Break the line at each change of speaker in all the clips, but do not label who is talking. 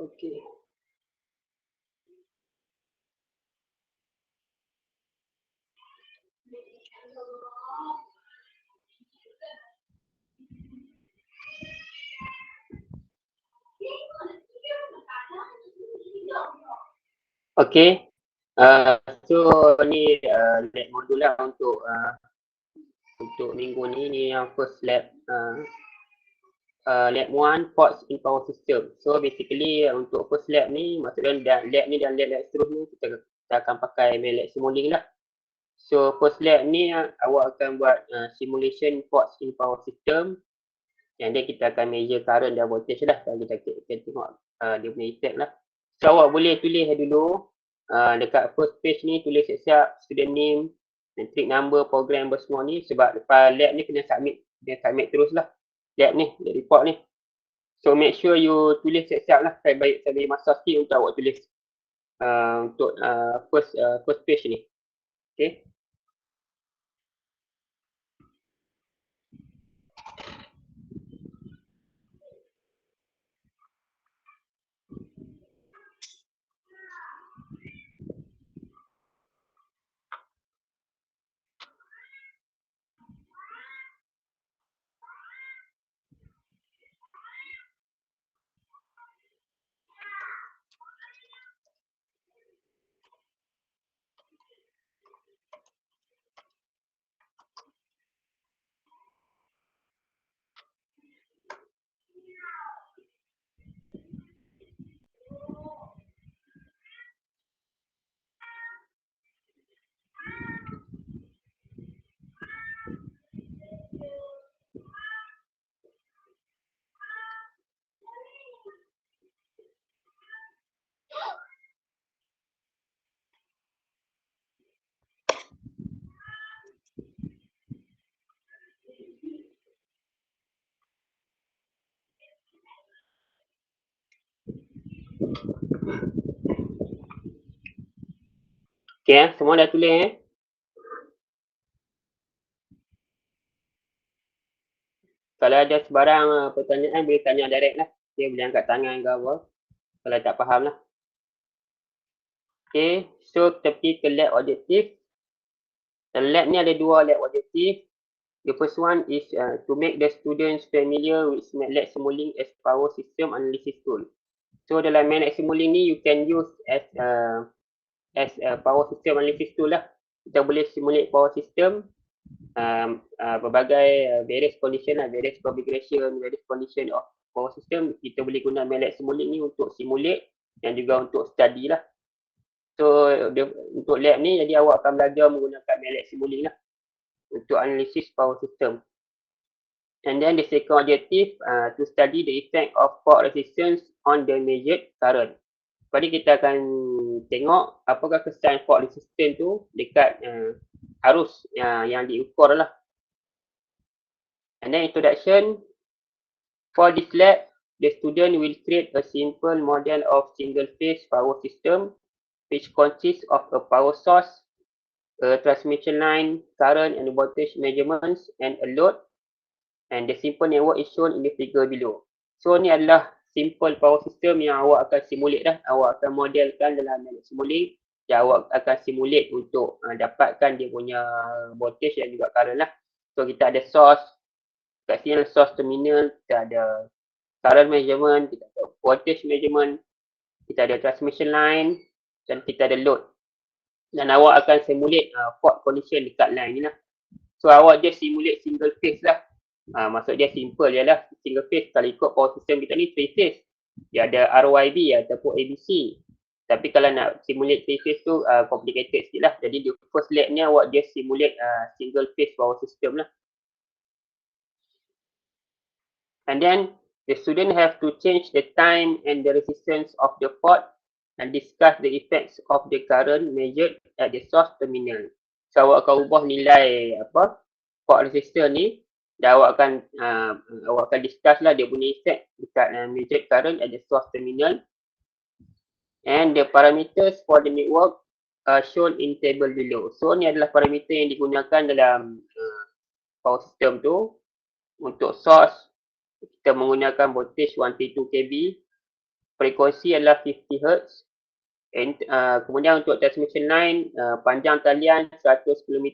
Okey. Okey. So ni lab modul lah untuk minggu ni yang first lab lab 1 ports in power system. So basically untuk first lab ni maksudnya lab ni dan lab seterusnya kita akan pakai MATLAB Simulink lah. So first lab ni awak akan buat simulation ports in power system, yang dia kita akan measure current dan voltage lah. Kita tengok dia punya effect lah. So awak boleh tulis dulu dekat first page ni, tulis siap-siap student name, matric number, program semua ni, sebab lepas lab ni kena submit terus lah lab ni, report ni. So make sure you tulis siap-siap lah. Saya bagi masa sikit untuk awak tulis untuk first page ni. Okay. Okay, semua dah tulis Kalau ada sebarang pertanyaan boleh tanya direct lah. Dia boleh angkat tangan ke apa. Kalau tak faham lah. Okay, so kita pergi ke lab objective. Lab ni ada dua lab objective. The first one is to make the students familiar with MATLAB Simulink as power system analysis tool. So dalam MATLAB Simulink ni you can use as a power system analysis tool lah. Kita boleh simulate power system berbagai various condition lah, various configuration, various condition of power system. Kita boleh guna MATLAB Simulink ni untuk simulate dan juga untuk study lah. So untuk lab ni jadi awak akan belajar menggunakan MATLAB Simulink lah untuk analisis power system. And then the second objective to study the effect of fault resistance on the measured current. Jadi kita akan tengok apakah kesan fault resistance tu dekat arus yang diukur lah. And then introduction. For this lab, the student will create a simple model of single phase power system which consists of a power source, a transmission line, current and voltage measurements, and a load. And the simple network is shown in the figure below. So ni adalah simple power system yang awak akan simulate dah. Awak akan modelkan dalam MATLAB Simulink. Dan awak akan simulate untuk dapatkan dia punya voltage dan juga current lah. So kita ada source, kat sini ada source terminal, kita ada current measurement, kita ada voltage measurement, kita ada transmission line dan kita ada load. Dan awak akan simulate fault condition dekat line ni lah. So awak just simulate single phase lah. Maksud dia simple je lah. Single phase kalau ikut power system kita ni 3 phase. Dia ada RYB ataupun ABC. Tapi kalau nak simulate 3 phase tu complicated sikit lah. Jadi di first lab ni awak just simulate single phase power system lah. And then the student have to change the time and the resistance of the fault and discuss the effects of the current measured at the source terminal. So awak akan ubah nilai fault resistance ni dan awak akan discuss lah dia punya effect dekat measured current at the source terminal. And the parameters for the network are shown in table below. So ni adalah parameter yang digunakan dalam power system tu. Untuk source kita menggunakan voltage 132 kV. frekuensi adalah 50 Hz. Kemudian untuk transmission line, panjang talian 100 km.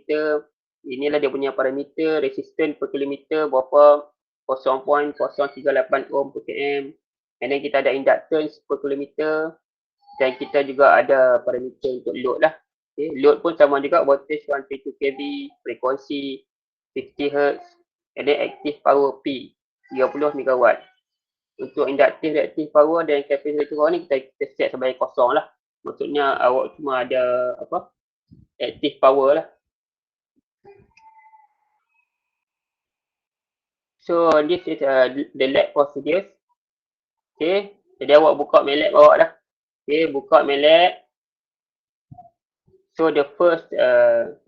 Inilah dia punya parameter, resistance per kilometer berapa, 0.038 ohm per km. And then kita ada inductance per kilometer. Dan kita juga ada parameter untuk load lah. Okay. Load pun sama juga, voltage 132 kV, frekuensi 50 Hz. And then active power P, 30 MW. Untuk inductive reactive power dan capacitive power ni kita set sebagai kosong lah. Maksudnya awak cuma ada apa? Active power lah. So this is the lab procedures. Okay. Jadi awak buka MATLAB awak dah. Okay, buka MATLAB. So the first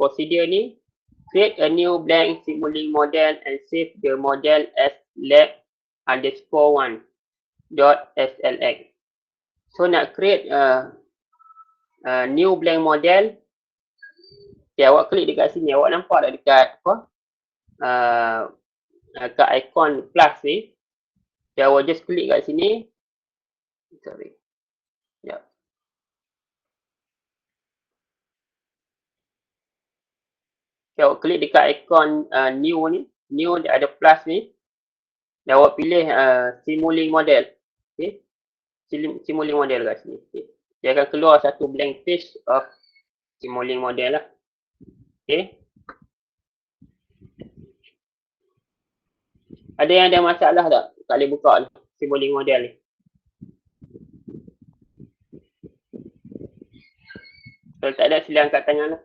procedure ni, create a new blank Simulink model and save the model as lab_1.slx. So nak create new blank model, okay, awak klik dekat sini, awak nampak tak dekat apa? Dekat ikon plus ni, okay, awak just klik kat sini. Sorry. Ya. Okay, awak klik dekat ikon new ni, new dia ada plus ni. Dan awak pilih Simulink model. Okay. Simulink model kat sini. Okay. Dia akan keluar satu blank page of Simulink model lah. Okay. Ada yang ada masalah tak? Tak boleh buka ni, Simulink model ni. Kalau tak ada, sila angkat tangan lah.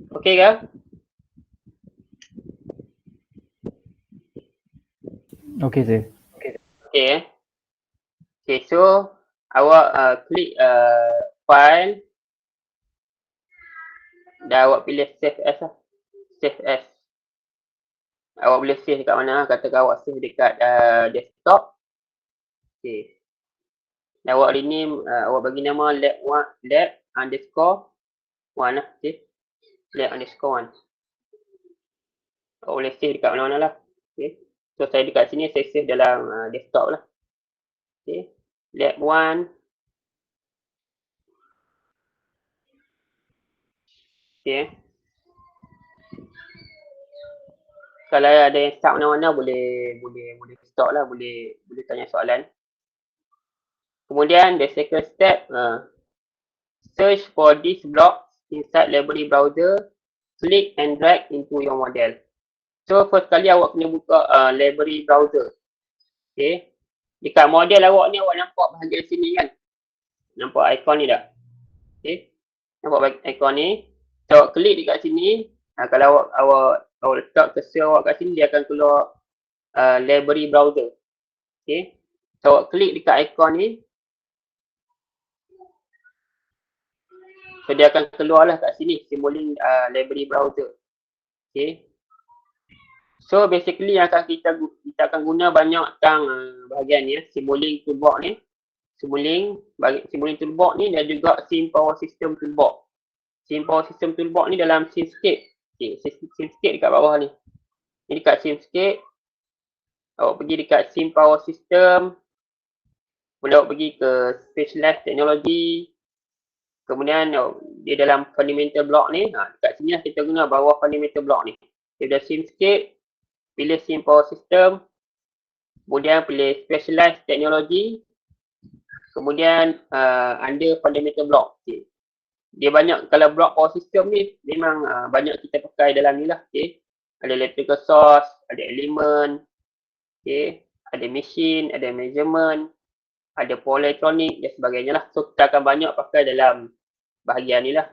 Okey ke?
Okey, sir.
Okey. Okay, so awak klik file dan awak pilih save as lah. Save as. Awak boleh save dekat mana? Katakan awak save dekat desktop. Okay. Dan awak rename, awak bagi nama lab_1 lah. Okay. Lab_1. Awak boleh save dekat mana-mana lah. Okay. So saya dekat sini, saya save dalam desktop lah. Okay. Lab_1. Okay. Kalau ada yang stuck mana-mana, boleh stop lah, boleh tanya soalan. Kemudian the second step, search for this block inside library browser, click and drag into your model. So first kali awak kena buka library browser. Okay. Dekat model awak ni, awak nampak bahagian sini kan? Nampak ikon ni tak? Okay. Nampak ikon ni. So awak klik dekat sini. Kalau awak letak cursor awak kat sini, dia akan keluar library browser. Okay. So awak klik dekat ikon ni. So dia akan keluarlah kat sini, Simulink library browser. Okay. So basically yang akan kita akan guna banyak tentang bahagian ni, Simulink toolbox ni. Simulink toolbox ni dan juga Sim Power System toolbox. Sim Power System toolbox ni dalam Simscape. Okay, Simscape dekat bawah ni. Ni dekat Simscape. Awak pergi dekat Sim Power System. Kemudian awak pergi ke Specialized Technology. Kemudian dia dalam fundamental block ni. Dekat sini lah kita guna bawah fundamental block ni. Kita dah Simscape. Pilih Sim Power System. Kemudian pilih Specialized Technology. Kemudian under fundamental block. Okay. Dia banyak, kalau block power system ni memang banyak kita pakai dalam ni lah. Okay. Ada electrical source, ada element, okay. Ada machine, ada measurement, ada power electronic dan sebagainya lah. So kita akan banyak pakai dalam bahagian ni lah.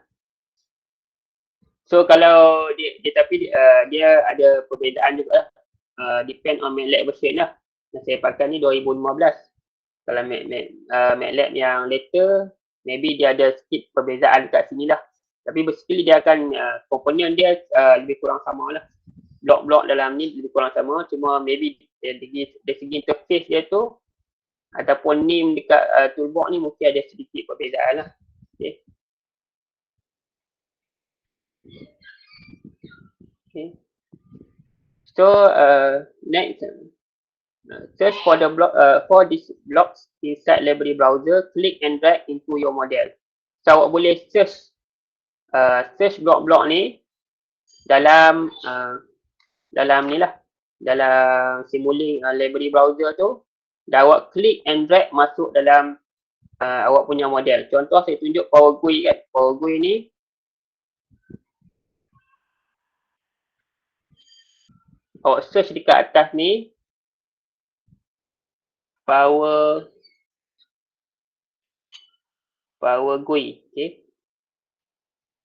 So kalau dia ada perbezaan juga lah. Depend on MATLAB version lah. Yang saya pakai ni 2015. Kalau MATLAB yang later, maybe dia ada sikit perbezaan dekat sini lah. Tapi basically dia akan, komponen dia lebih kurang sama lah. Blok-blok dalam ni lebih kurang sama. Cuma maybe dari segi interface dia tu, ataupun name dekat toolbox ni mungkin ada sedikit perbezaan lah. Okay. Okay. So next, search for the block for these blocks inside library browser. Click and drag into your model. So awak boleh search blok-blok ni dalam dalam ni lah, dalam Simulink library browser tu. Dan awak klik and drag masuk dalam awak punya model. Contoh saya tunjuk Power GUI kan. Power GUI ni awak search dekat atas ni Power GUI. Okay.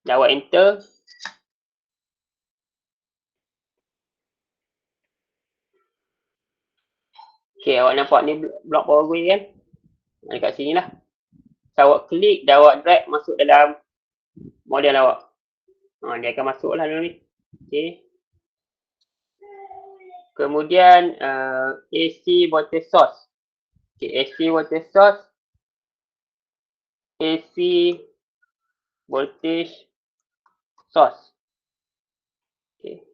Dan awak enter. Okay, awak nampak ni blok Power GUI kan. Dekat sini lah. So, awak klik dan awak drag masuk dalam model awak. Dia akan masuk lah dalam ni. Okay. Kemudian AC voltage source. Okay, AC voltage source. AC voltage source. Okay.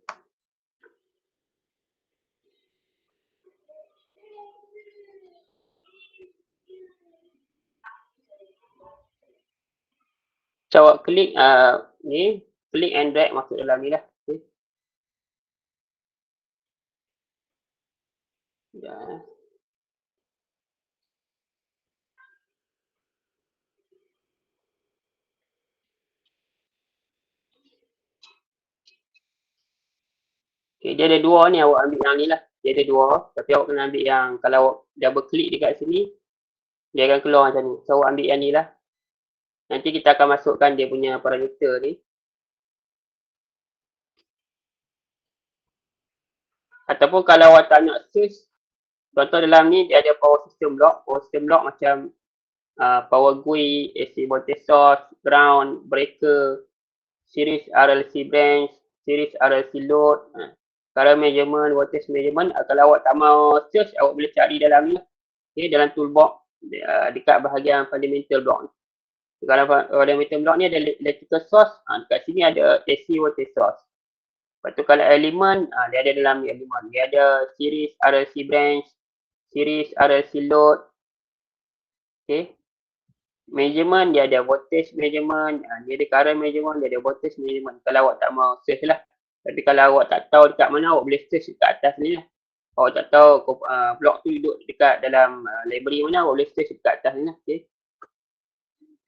So awak klik ni, klik and drag masuk dalam ni lah. Okay. Ya. Okay, dia ada dua ni, awak ambil yang ni lah. Dia ada dua, tapi awak kena ambil yang, kalau awak double klik dekat sini, dia akan keluar macam ni. So awak ambil yang ni lah. Nanti kita akan masukkan dia punya parameter ni. Ataupun kalau awak tak nak search, contoh dalam ni dia ada power system block. Power system block macam power GUI, AC voltage source, ground, breaker, series RLC branch, series RLC load, current measurement, voltage measurement. Kalau awak tak mau search, awak boleh cari dalam ni. Okay, dalam toolbox dekat bahagian fundamental block ni. Kalau fundamental block ni ada electrical source, dekat sini ada AC voltage source. Lepas tu kalau elemen, dia ada dalam elemen. Dia ada series RLC branch, series RLC load. Okay. Measurement, dia ada voltage measurement, dia ada current measurement, dia ada voltage measurement. Kalau awak tak mau search lah. Tapi kalau awak tak tahu dekat mana, awak boleh search dekat atas ni lah. Awak tak tahu blok tu duduk dekat dalam library mana, awak boleh search dekat atas ni lah. Okay.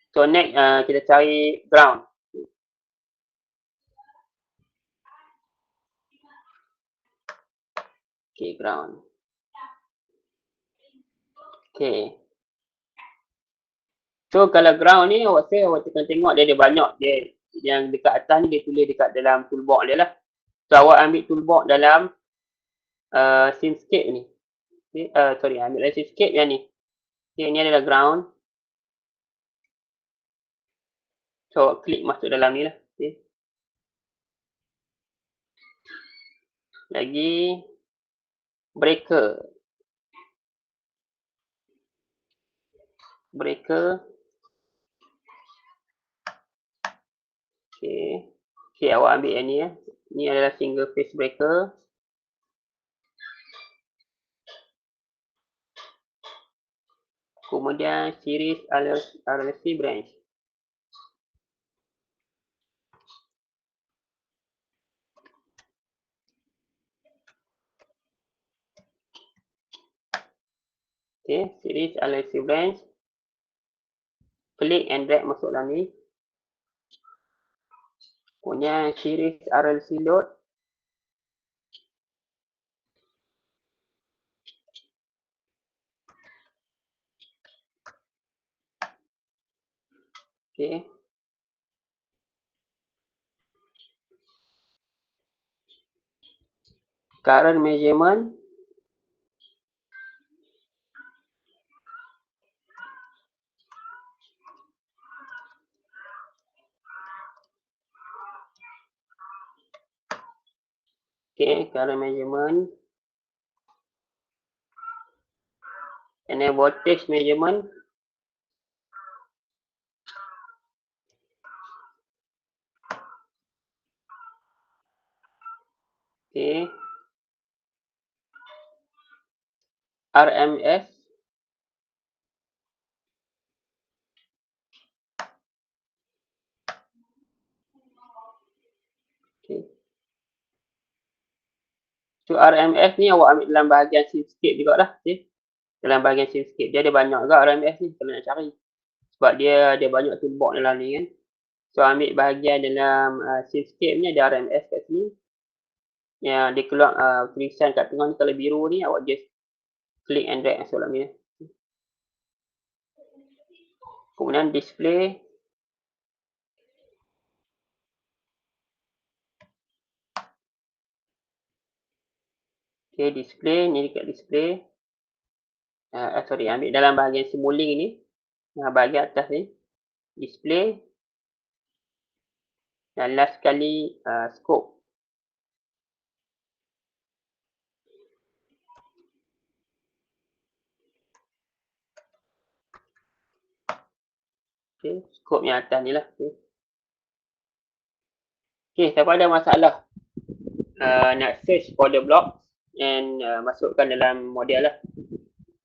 So next, kita cari ground. Okay, ground. Okay. So kalau ground ni awak tekan tengok dia ada banyak, dia yang dekat atas ni dia tulis dekat dalam toolbox dia lah. So awak ambil toolbox dalam Simscape ni. Okay, sorry, ambil dalam Simscape yang ni. Okay, ni adalah ground. So awak klik masuk dalam ni lah. Okay. Lagi breaker. Okay. Okay, awak ambil yang ni ya. Ni adalah single phase breaker. Kemudian series RLC branch. Okay, series RLC branch. Klik and drag masuk dalam ni. Punya series RLC load. Okay. Current measurement. Okay, current measurement. And then voltage measurement. Okay. RMS. Okay. So RMS ni awak ambil dalam bahagian Simscape jugalah. Okay. Dalam bahagian Simscape dia ada banyak juga RMS ni kalau nak cari. Sebab dia ada banyak toolbox dalam ni kan. So ambil bahagian dalam Simscape ni ada RMS kat sini. Yang dia keluar tulisan kat tengah ni kalau biru ni awak just click and drag masuk dalam ni. Kemudian display. Okay, display ni dekat display. Sorry, ambil dalam bahagian simuling ni. Bahagian atas ni. Display. Dan last sekali scope. Okay, scope yang atas ni lah. Okay, siapa ada masalah nak search for the block and masukkan dalam model lah.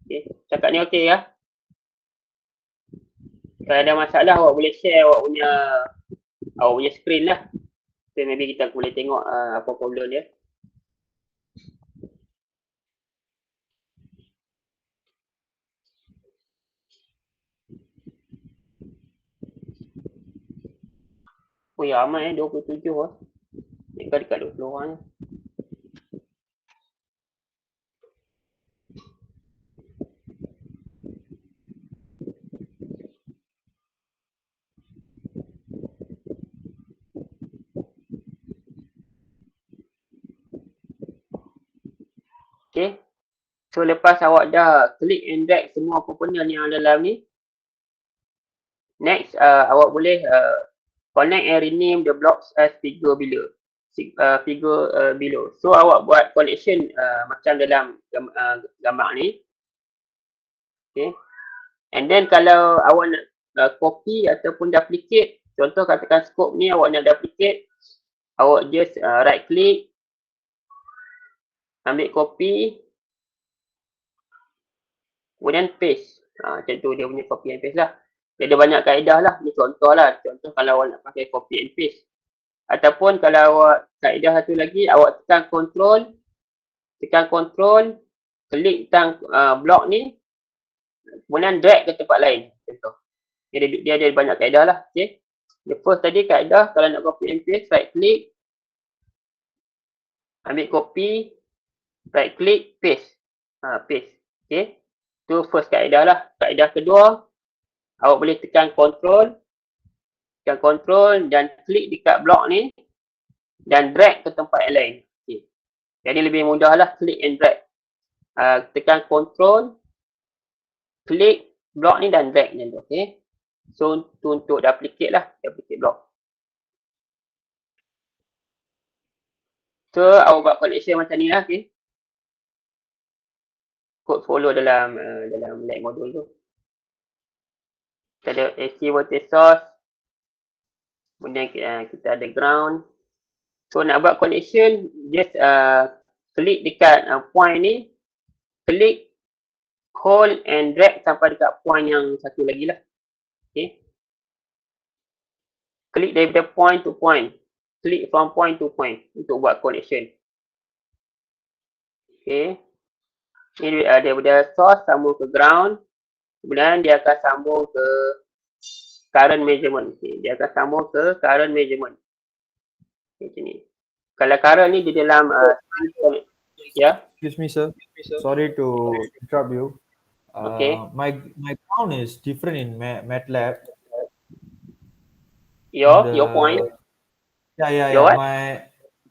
Okay, cakap ni okay ya. Kalau ada masalah awak boleh share awak punya screen lah. So maybe kita boleh tengok apa problem dia. Oh ya, amat 27 lah. Dekat 20 orang ni. Okay. So lepas awak dah click and drag semua komponen yang dalam ni. Next, awak boleh connect and rename the blocks as figure below. So awak buat connection macam dalam gambar ni. Okay. And then kalau awak nak copy ataupun duplicate, contoh katakan scope ni awak nak duplicate, awak just right click, ambil copy, kemudian paste. Macam tu dia punya copy and paste lah. Dia ada banyak kaedah lah. Ni contoh lah. Contoh kalau awak nak pakai copy and paste. Ataupun kalau awak kaedah satu lagi, awak tekan control, klik tang blok ni, kemudian drag ke tempat lain. Contoh. Dia ada banyak kaedah lah. Okay. The first tadi kaedah, kalau nak copy and paste, right click, ambil copy, right click, paste. Paste. Okay. Tu first kaedah lah. Kaedah kedua, awak boleh tekan control dan klik dekat blok ni dan drag ke tempat yang lain. Okay. Jadi lebih mudah lah klik and drag. Tekan control, klik blok ni dan drag macam tu. Okay. So untuk duplicate lah, duplicate blok. So awak buat connection macam ni lah. Okay. Code follow dalam lag module tu. Kita ada AC voltage source. Kemudian kita ada ground. So nak buat connection, just klik dekat point ni, klik, hold and drag sampai dekat point yang satu lagi lah. Okay. Klik daripada point to point. Klik from point to point untuk buat connection. Okay. Ini daripada source sambung ke ground. Kemudian dia akan sambung ke current measurement. Okay. Dia akan sambung ke current measurement. Okay, macam ni. Kalau current ni di dalam ya.
Excuse me, sir. Sorry to interrupt you.
Okay.
My ground is different in MATLAB.
Your point.
Yeah.
Your what?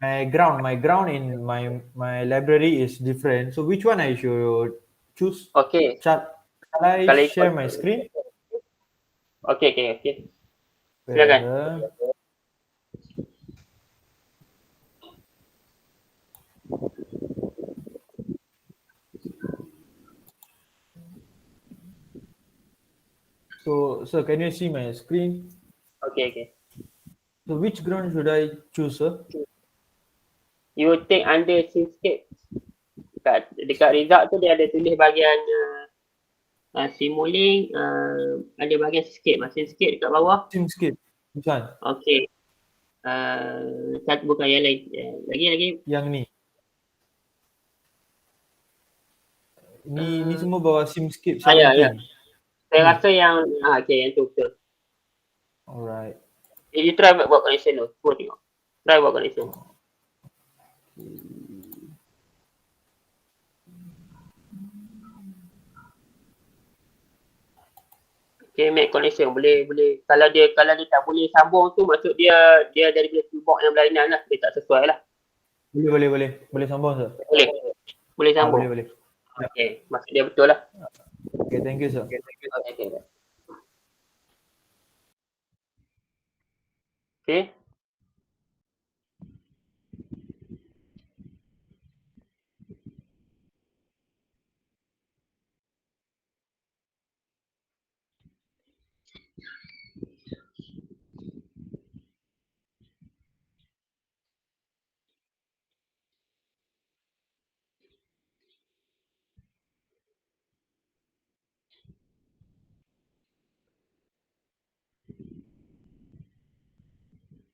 My ground in my library is different. So which one I should choose?
Okay.
Shall I share my screen?
Okay. Silakan.
So, sir, can you see my screen?
Okay.
So, which ground should I choose, sir?
You take under Simscape. Dekat result tu dia ada tulis bahagian Simulink, ada bahagian Simscape. Simscape dekat bawah.
Simscape. Which one?
Okay. Satu bukan yang lain. Lagi.
Yang ni. Ni semua bawah Simscape 17.
Ya. Saya rasa yang okay, yang tu betul.
Alright.
You try buat connection tu. Cuba tengok. Try buat connection. Okay, make connection. Boleh. Kalau dia tak boleh sambung tu, maksud dia dari dia keyboard yang berlainan lah. Dia tak sesuai lah.
Boleh. Boleh sambung, sir?
Boleh sambung.
Boleh.
Okay, maksud dia betul lah.
Okay, thank you, sir.
Okay.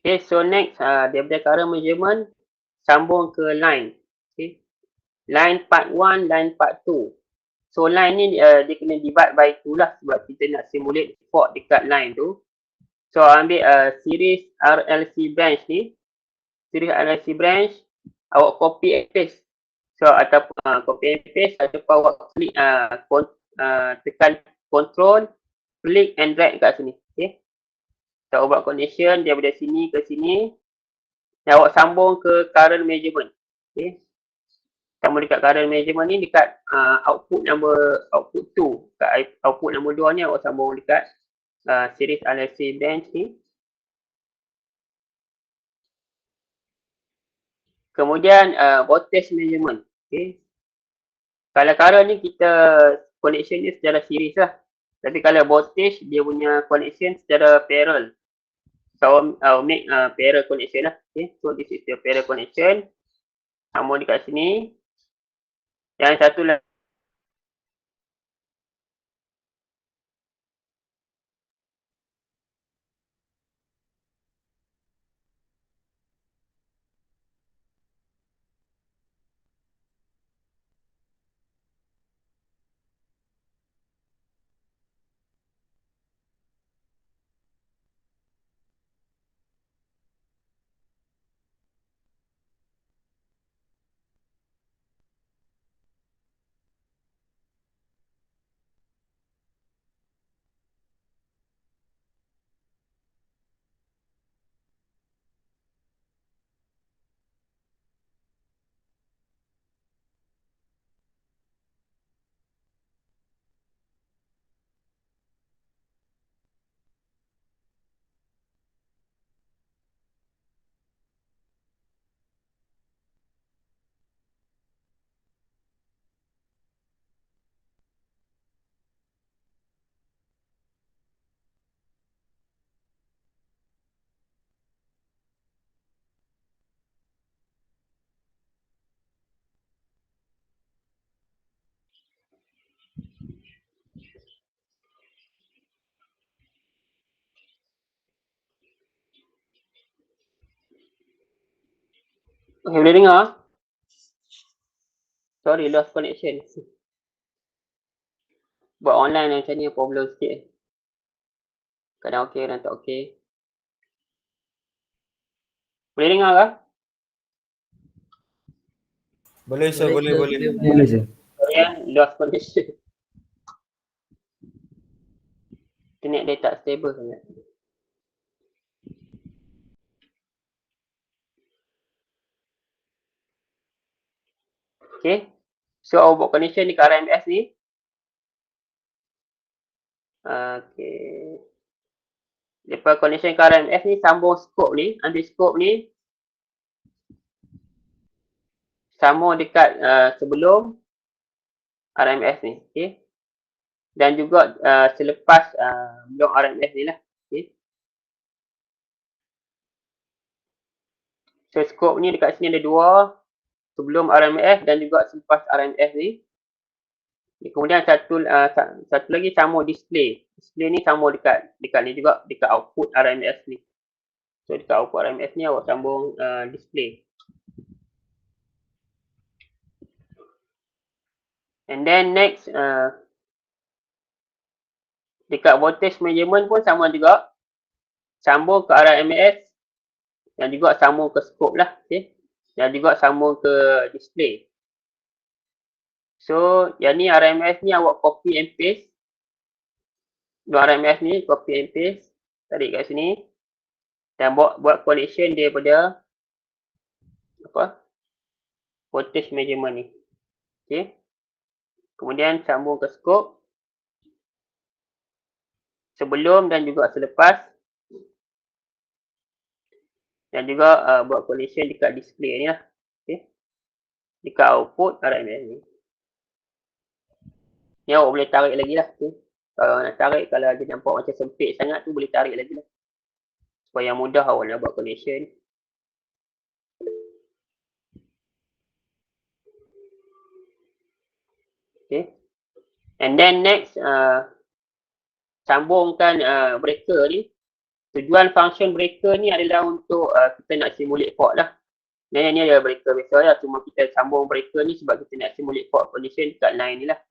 Okay, so next, daripada current measurement, sambung ke line. Okay. Line part 1, line part 2. So line ni dia kena divide by 2 lah sebab kita nak simulate fault dekat line tu. So ambil series RLC branch ni. Series RLC branch, awak copy and paste. So ataupun copy and paste ataupun awak klik tekan control, klik and drag kat sini. Okay. So awak buat connection daripada sini ke sini. Dan awak sambung ke current measurement. Okay. Sambung dekat current measurement ni dekat output 2. Kat output nombor 2 ni awak sambung dekat series RLC branch ni. Kemudian voltage measurement. Okay. Kalau current ni kita connection ni secara series lah. Tapi kalau voltage dia punya connection secara parallel. So make parallel connection lah. Okay. So this is the parallel connection. Sambung dekat sini. Yang satu lagi. Okay, boleh dengar? Sorry, lost connection. Buat online macam ni problem sikit. Kadang okey, kadang tak okey. Boleh dengar ke?
Boleh, sir. Boleh.
Boleh, sir.
Ya, lost connection. Internet dia tak stable sangat. Okay. So, awak buat connection di RMS ni. Okay. Lepas connection ke RMS ni, sambung scope ni. Ambil scope ni. Sambung dekat sebelum RMS ni. Okay. Dan juga selepas blok RMS ni lah. Okay. So scope ni dekat sini ada dua, sebelum RMS dan juga selepas RMS ni. Kemudian satu lagi sama display. Display ni sama dekat ni juga, dekat output RMS ni. So dekat output RMS ni awak sambung display. And then next dekat voltage measurement pun sama juga. Sambung ke RMS dan juga sambung ke scope lah. Okay. Dan juga sambung ke display. So yang ni RMS ni awak copy and paste. Dua RMS ni copy and paste. Tarik kat sini. Dan buat connection daripada voltage measurement ni. Okay. Kemudian sambung ke scope. Sebelum dan juga selepas. Dan juga buat connection dekat display ni lah. Okay. Dekat output RMS ni. Ni awak boleh tarik lagi lah. Okay. Kalau nak tarik, kalau dia nampak macam sempit sangat tu boleh tarik lagi lah. Supaya mudah awak nak buat connection. Okay. And then next, sambungkan breaker ni. Tujuan function breaker ni adalah untuk kita nak simulate fault lah. Dan ni adalah breaker biasa lah. Cuma kita sambung breaker ni sebab kita nak simulate fault condition dekat line ni lah.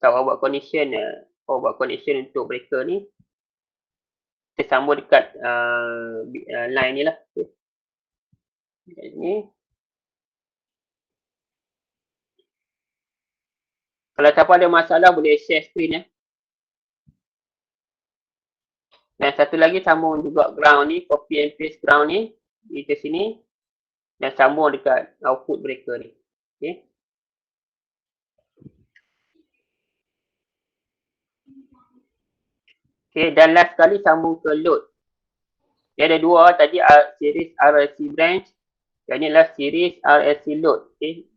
Kalau awak buat connection untuk breaker ni, kita sambung dekat line ni lah. Okay. Dekat sini. Kalau siapa ada masalah boleh share screen ya. Dan satu lagi sambung juga ground ni, copy and paste ground ni di sini dan sambung dekat output breaker ni. Okey. Okey, dan last sekali sambung ke load. Dia ada dua tadi, series RLC branch. Yang ni adalah series RLC load. Okey.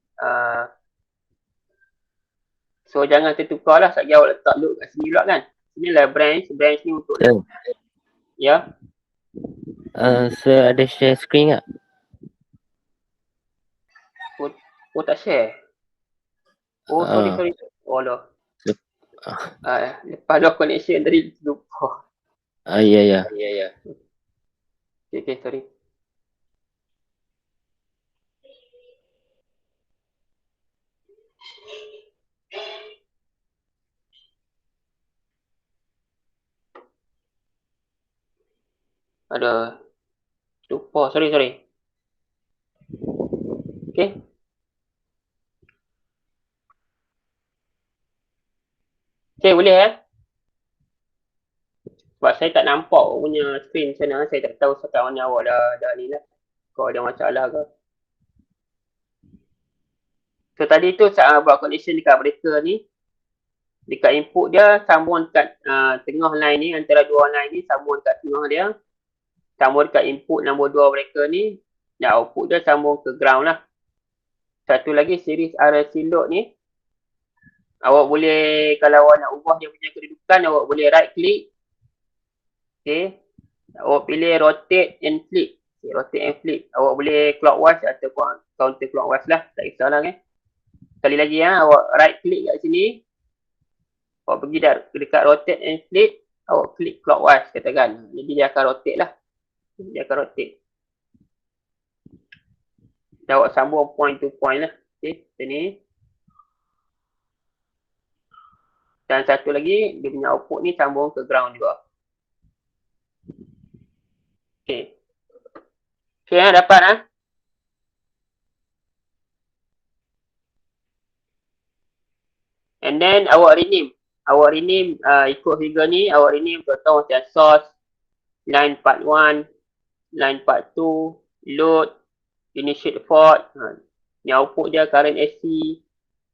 So jangan tertukar lah, sekejap awak letak load kat sini pula kan. Sini lah branch ni untuk load. Ya.
Saya ada share screen tak?
Oh tak share. Oh sorry. Oh lah. Lepas lock connection tadi lupa.
Ya.
Okay, sorry. Ada lupa, sorry. Okay. Okay, boleh Sebab saya tak nampak punya screen sana, saya tak tahu sekarang mana awak dah ni lah. Kalau ada masalah ke. So tadi tu saya buat connection dekat breaker ni. Dekat input dia sambung dekat tengah line ni, antara dua line ni sambung dekat tengah dia. Sambung dekat input nombor 2 breaker ni. Dan output dia sambung ke ground lah. Satu lagi series RLC load ni. Awak boleh, kalau awak nak ubah dia punya kedudukan, awak boleh right click. Okay. Awak pilih rotate and flip. Okay, rotate and flip. Awak boleh clockwise atau counter clockwise lah. Tak kisahlah kan. Sekali lagi awak right click kat sini. Awak pergi dekat rotate and flip. Awak klik clockwise katakan. Jadi dia akan rotate lah. Dia akan rotate. Dan awak sambung point to point lah. Okay, sini. Dan satu lagi, dia punya output ni sambung ke ground juga. Okay. Okay, dapat And then awak rename. Ikut figure ni, awak rename contoh macam source, line part 1, line part 2, load, initiate fault. Ni output dia current AC,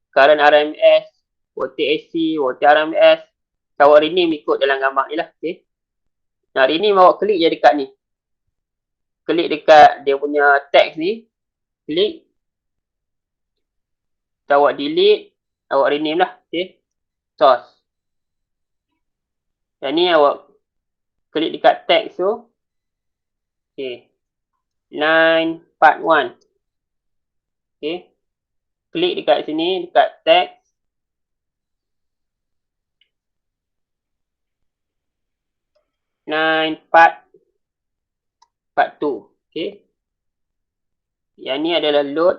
current RMS, voltage AC, voltage RMS. Awak rename ikut dalam gambar ni lah. Okay. Nah, rename awak klik je dekat ni. Klik dekat dia punya text ni. Klik. So, awak delete. Awak rename lah. Okay. Source. Yang ni awak klik dekat text tu. Okay. Line part 1. Okay. Klik dekat sini, dekat text. Part 2. Okay. Yang ni adalah load.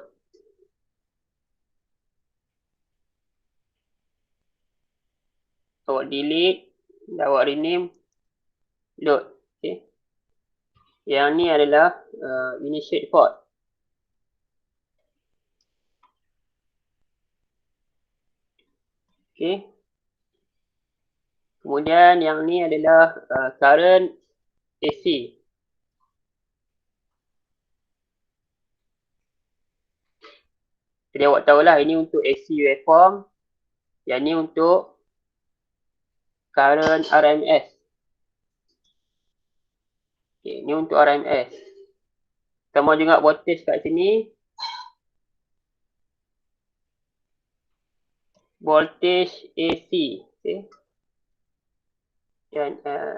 Awak delete, awak rename, load. Okay. Yang ni adalah initiate port. Okay. Kemudian yang ni adalah current AC. Jadi awak tahulah ini untuk AC waveform. Yang ni untuk current RMS. Okay, ni untuk RMS. Sama juga voltage kat sini. Voltage AC. Okay.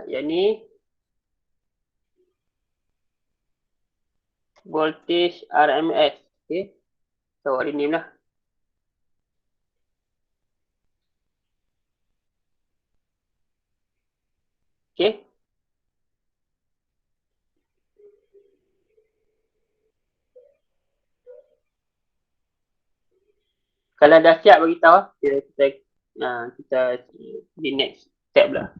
Yang ni voltage RMS. Okay. So awak rename lah. Okay. Kalau dah siap beritahu, kita di next step lah.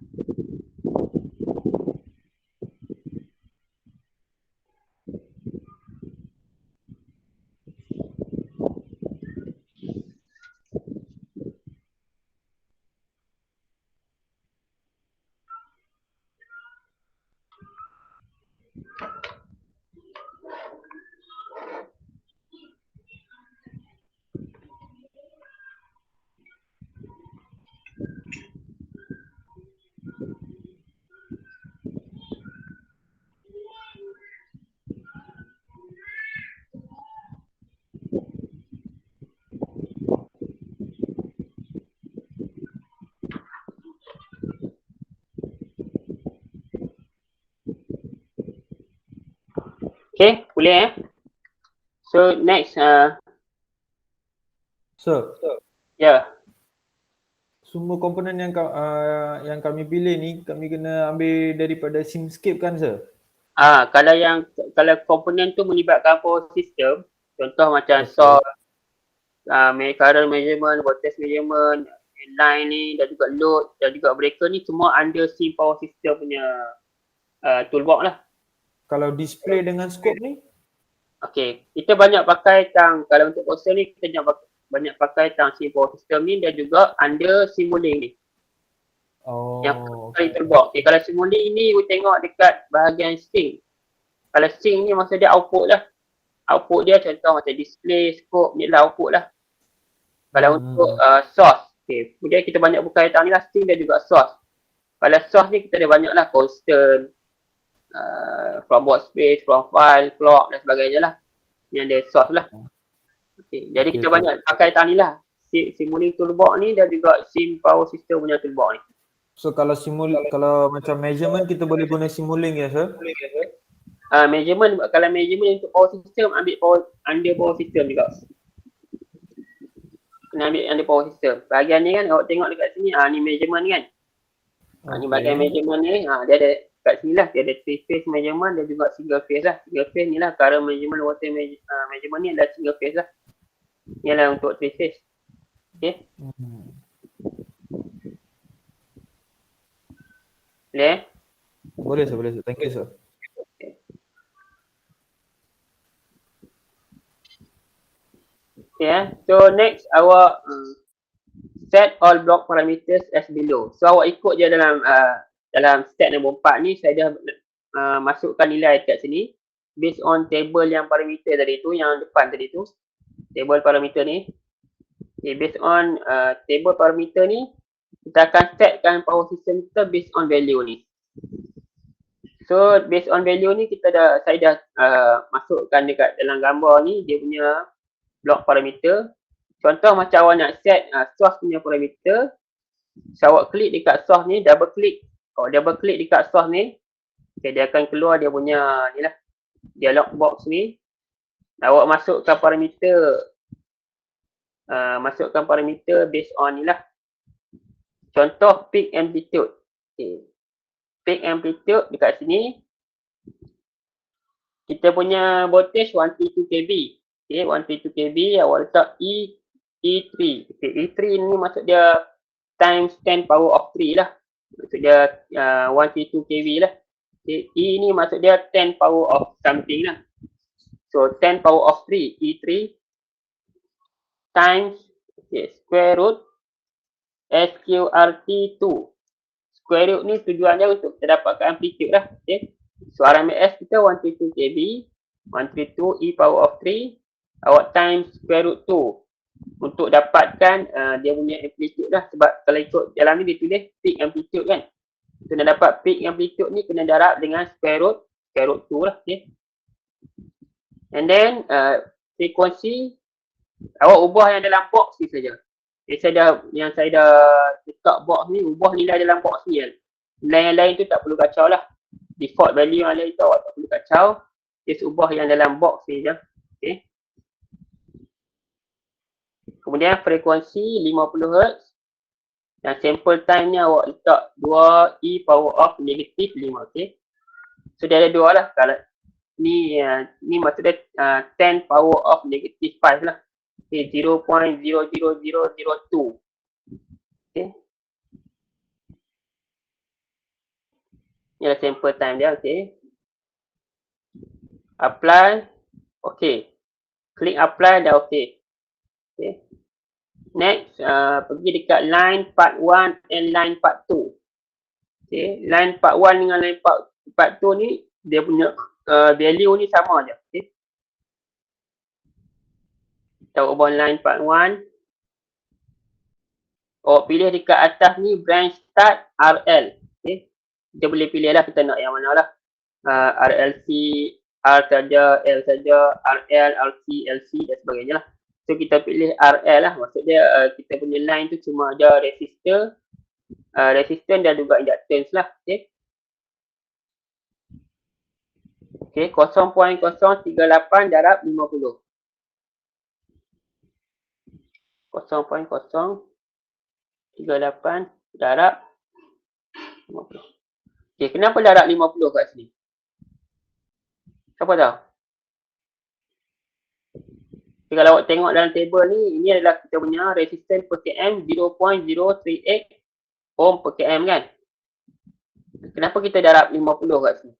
Okay, boleh So next,
Sir,
ya.
semua komponen yang kami pilih ni kami kena ambil daripada Simscape kan, sir?
Kalau komponen tu melibatkan power system, contoh macam source, current measurement, voltage measurement, line ni dan juga load dan juga breaker ni semua under sim power system punya toolbox lah.
Kalau display dengan scope ni?
Okay, kita banyak pakai kalau untuk power system ni kita banyak pakai sim power system ni dan juga under Simulink ni.
Oh.
Yang kali toolbox. Okay, kalau Simulink ni you tengok dekat bahagian sync. Kalau sync ni maksud dia output lah. Output dia contoh macam display, scope ni lah output lah. Kalau untuk source, okay, kemudian kita banyak pakai ni lah sync dan juga source. Kalau source ni kita ada banyak lah constant, from board space, from file, clock dan sebagainya lah. Yang ada source lah. Okay, jadi kita banyak pakai ni lah. Simulink toolbox ni dan juga sim power system punya toolbox ni.
So kalau macam measurement kita boleh guna Simulink ya, sir?
Measurement, kalau measurement untuk power system ambil under power system juga. Kena ambil under power system. Bahagian ni kan awak tengok dekat sini, ni measurement ni kan. Ni bahagian measurement ni, dia ada kat sini lah, dia ada 3 phase measurement dan juga single phase lah. Single phase ni lah, current measurement, water measurement ni adalah single phase lah. Ni lah untuk 3 phase. Okay. Boleh?
Boleh sir. Thank you, sir.
Okay, so next awak set all block parameters as below. So awak ikut je dalam step nombor 4 ni saya dah masukkan nilai kat sini based on table yang parameter tadi tu, yang depan tadi tu. Table parameter ni. Okay, based on table parameter ni kita akan setkan power system kita based on value ni. So based on value ni saya dah masukkan dekat dalam gambar ni dia punya block parameter. Contoh macam awak nak set source punya parameter. So awak klik dekat source ni, double klik dekat source ni. Okay, dia akan keluar dia punya ni lah dialog box ni. Awak masukkan parameter based on ni lah. Contoh peak amplitude. Okay. Peak amplitude dekat sini kita punya voltage 132 kV. Okay, 132 kV awak letak E3. Okay, E3 ni maksud dia times 10 power of 3 lah. Maksud dia 132 kV lah. Okay, E ni maksud dia 10 power of something lah. So 10 power of 3 E3 times square root SQRT2. Square root ni tujuannya untuk kita dapatkan amplitude lah. Okay. So RMS kita 132 kV, 132 E power of 3, awak times square root 2 untuk dapatkan dia punya amplitude lah. Sebab kalau ikut dalam ni dia tulis peak amplitude kan. So nak dapat peak amplitude ni kena darab dengan square root 2 lah. Okay. And then frekuensi awak ubah yang dalam box ni saja. Yang saya dah letak box ni, ubah nilai dalam box ni kan. Nilai yang lain tu tak perlu kacau lah. Default value yang lain tu awak tak perlu kacau. Just ubah yang dalam box ni je. Okay. Kemudian frekuensi 50 Hz. Dan sample time ni awak letak 2 E power of negative 5. Okay. So dia ada dua lah. Kalau ni maksudnya 10 power of negative 5 lah. Okay, 0.00002. Okay. Ni adalah sample time dia. Okay. Apply. Okay. Klik apply dah okay. Okay. Next, pergi dekat line part 1 and line part 2. Okay. Line part 1 dengan line part 2 ni, dia punya value ni sama je. Okay. Kita ubah line part 1. Awak pilih dekat atas ni branch start RL. Okay. Kita boleh pilih lah kita nak yang mana lah. RLC, R saja, L saja, RL, RC, LC dan sebagainya lah. So kita pilih RL lah. Maksud dia kita punya line tu cuma ada resistor dan juga inductance lah. Okay. Okay, 0.038 darab 50. 0.038 darab 50. Okay, kenapa darab 50 kat sini? Siapa tahu? Okay, kalau awak tengok dalam table ni, ini adalah kita punya resistance per km 0.038 ohm per km kan? Kenapa kita darab 50 kat sini?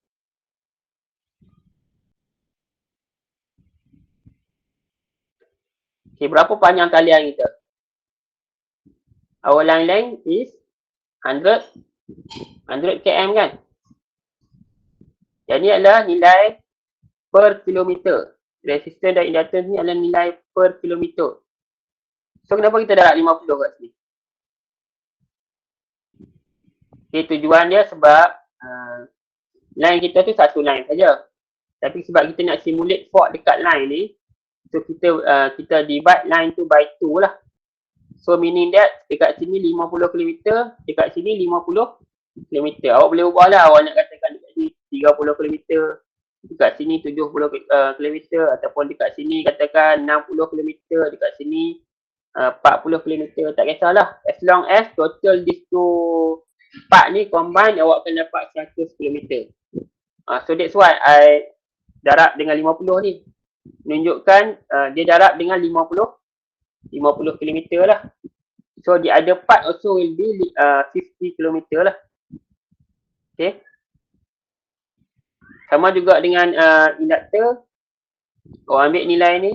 Okay, berapa panjang talian kita? Our line length is 100 km kan? Yang ni adalah nilai per kilometer. Resistance dan inductance ni adalah nilai per kilometer. So kenapa kita darab 50 kat sini? Okay, tujuan dia sebab line kita tu satu line saja. Tapi sebab kita nak simulate fault dekat line ni, so kita divide line tu by 2 lah. So meaning that dekat sini 50 km, dekat sini 50 km. Awak boleh ubah lah, awak nak katakan dekat sini 30 km, dekat sini 70 km, ataupun dekat sini katakan 60 km, dekat sini 40 km, tak kisahlah. As long as total these two part ni combine, awak akan dapat 100 km. So that's why I darab dengan 50 ni. Menunjukkan dia darab dengan 50 km lah. So the other part also will be 50 km lah. Okay. Sama juga dengan inductor. Awak ambil nilai ni.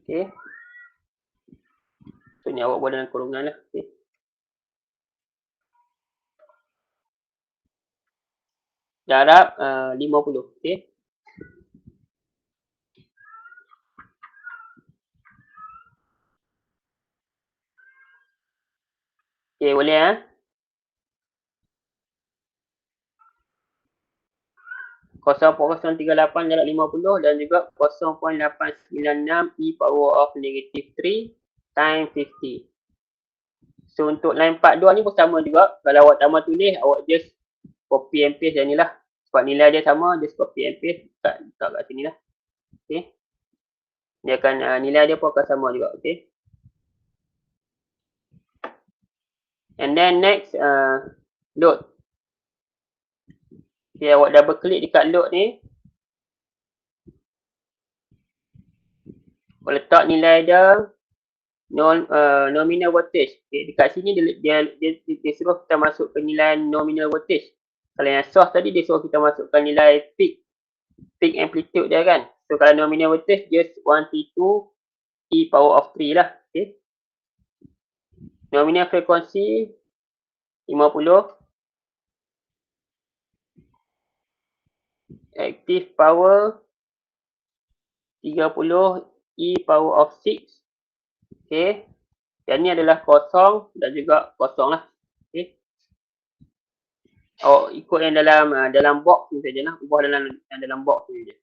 Okay. So ni awak buat dalam kurungan lah. Okay. Darab 50. Okay. Okay, boleh ya? 0.038 darab 50 dan juga 0.896 E power of negative 3 times 50. So untuk line part 2 ni pun sama juga. Kalau awak tak mahu tulis, awak just copy and paste yang ni lah. Sebab nilai dia sama, just copy and paste letak kat sini lah. Okay. Dia akan nilai dia pun akan sama juga. Okay. And then next load. Okay, awak double klik dekat load ni. Awak letak nilai dia nominal voltage. Okay, dekat sini dia suruh kita masuk ke nilai nominal voltage. Kalau yang source tadi dia suruh kita masukkan nilai peak amplitude dia kan. So kalau nominal voltage just 1T2 e power of 3 lah. Okay. Nominal frekuensi 50. Active power 30 e power of 6. Okay. Dan ni adalah kosong dan juga kosong lah. Okay. Ikut yang dalam box ni saja lah. Ubah dalam box ni saja.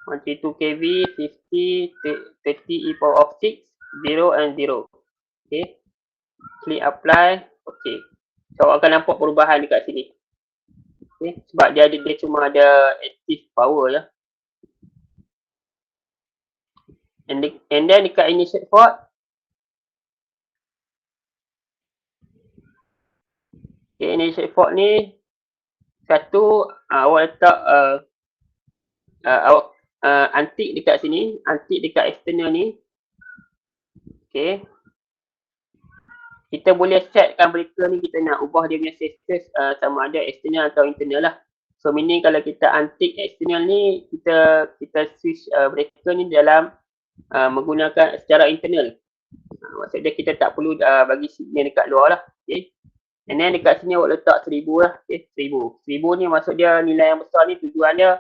132 kV, 50, 30 e power of 6, 0 and 0. Okay. Klik apply. Okay. So awak akan nampak perubahan dekat sini. Okay. Sebab dia cuma ada active power ya. And then dekat initiate port. Okay, initiate port ni satu awak letak awak antik dekat sini, antik dekat external ni. Okay. Kita boleh setkan breaker ni, kita nak ubah dia punya status sama ada external atau internal lah. So meaning kalau kita antik external ni, kita switch breaker ni dalam menggunakan secara internal. Maksudnya kita tak perlu bagi signal dekat luar lah. Okay. And then dekat sini awak letak 1000 lah. Okay, 1000. 1000 ni maksud dia nilai yang besar ni tujuan dia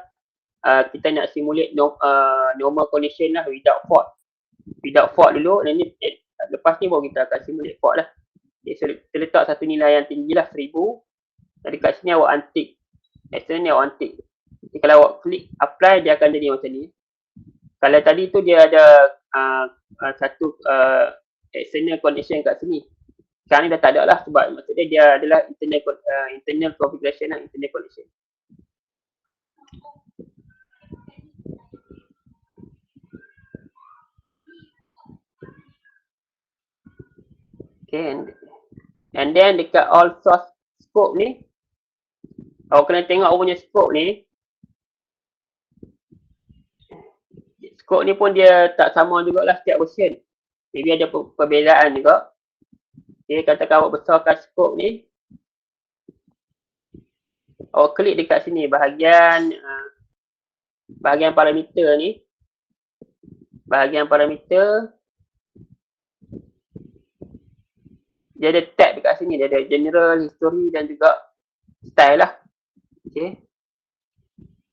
kita nak simulate normal condition lah without fault. Without fault dulu, dan ni lepas ni baru kita akan simulate fault lah. Okay, so kita letak satu nilai yang tinggi lah 1000. Dan dekat sini awak antik. External ni awak antik. Okay, kalau awak klik apply, dia akan jadi macam ni. Kalau tadi tu dia ada satu external condition kat sini. Sekarang ni dah tak ada lah sebab maksudnya dia adalah internal configuration lah, internal condition. Okay, and then dekat all source scope ni, awak kena tengok awak punya scope ni. Scope ni pun dia tak sama jugalah setiap version. Maybe ada perbezaan juga. Okay, katakan awak besarkan scope ni. Awak klik dekat sini bahagian parameter ni. Bahagian parameter. Dia ada tab dekat sini. Dia ada general, history dan juga style lah. Okay.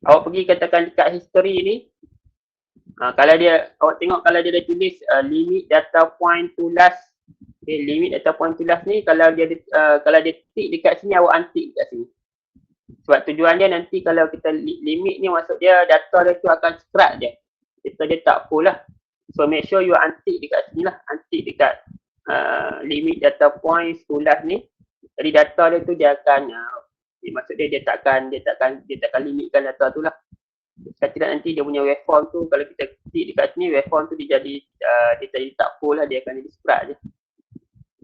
Awak pergi katakan dekat history ni. Kalau awak tengok kalau dia ada tulis limit data point to last. Okay, limit data point to last ni kalau dia tick dekat sini, awak antik dekat sini. Sebab tujuan dia nanti kalau kita limit ni maksud dia data dia tu akan scrap je. Data dia tak full lah. So make sure you antik dekat sini lah. Antik dekat limit data points to last ni. Jadi data dia tu dia akan maksud dia takkan limitkan data tu lah. Kalau tidak nanti dia punya waveform tu kalau kita klik dekat sini, waveform tu dia jadi tak full lah, dia akan jadi scrap je.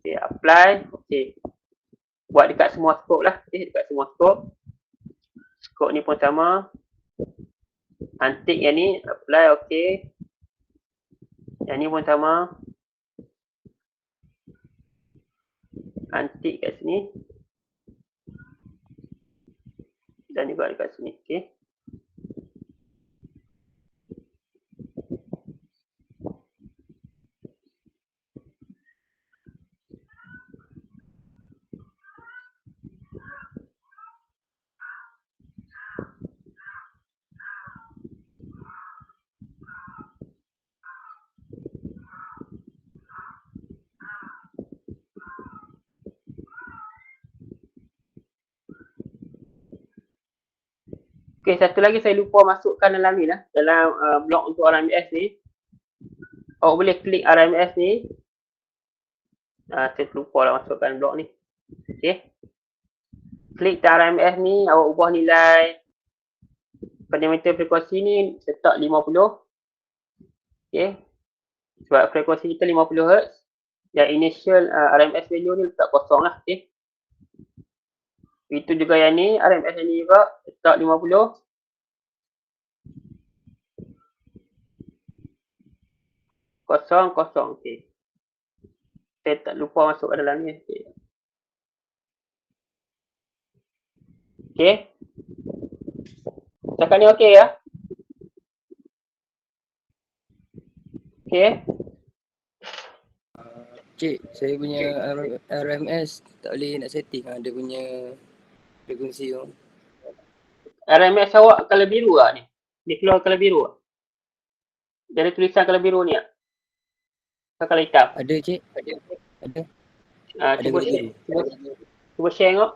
Okay, apply. Okay. Buat dekat semua scope lah. Okay, dekat semua scope. Scope ni pun sama. Antik yang ni, apply, okay. Yang ni pun sama. Antik kat sini. Dan juga dekat sini, okay. Okay, satu lagi saya lupa masukkan dalam ni lah. Dalam blok untuk RMS ni. Awak boleh klik RMS ni. Saya lupa lah masukkan blok ni. Okay. klik RMS ni, awak ubah nilai fundamental frekuensi ni letak 50. Okay. Sebab frekuensi kita 50 Hz. Dan initial RMS value ni letak kosong lah. Okay. Itu juga yang ni, RMS yang ni juga letak 50. Kosong, kosong. Okay. Saya tak lupa masuk ke dalam ni. Okay. Okay. Cakap ni okey ya? Okay.
Cik, saya punya RMS tak boleh nak setting dia punya frekuensi tu.
RMS awak color biru tak ni? Dia keluar color biru tak? Dia ada tulisan color biru ni tak? Atau color hitam?
Ada cik, ada. Ada
Cuba
color
share.
biru.
Cuba share tengok.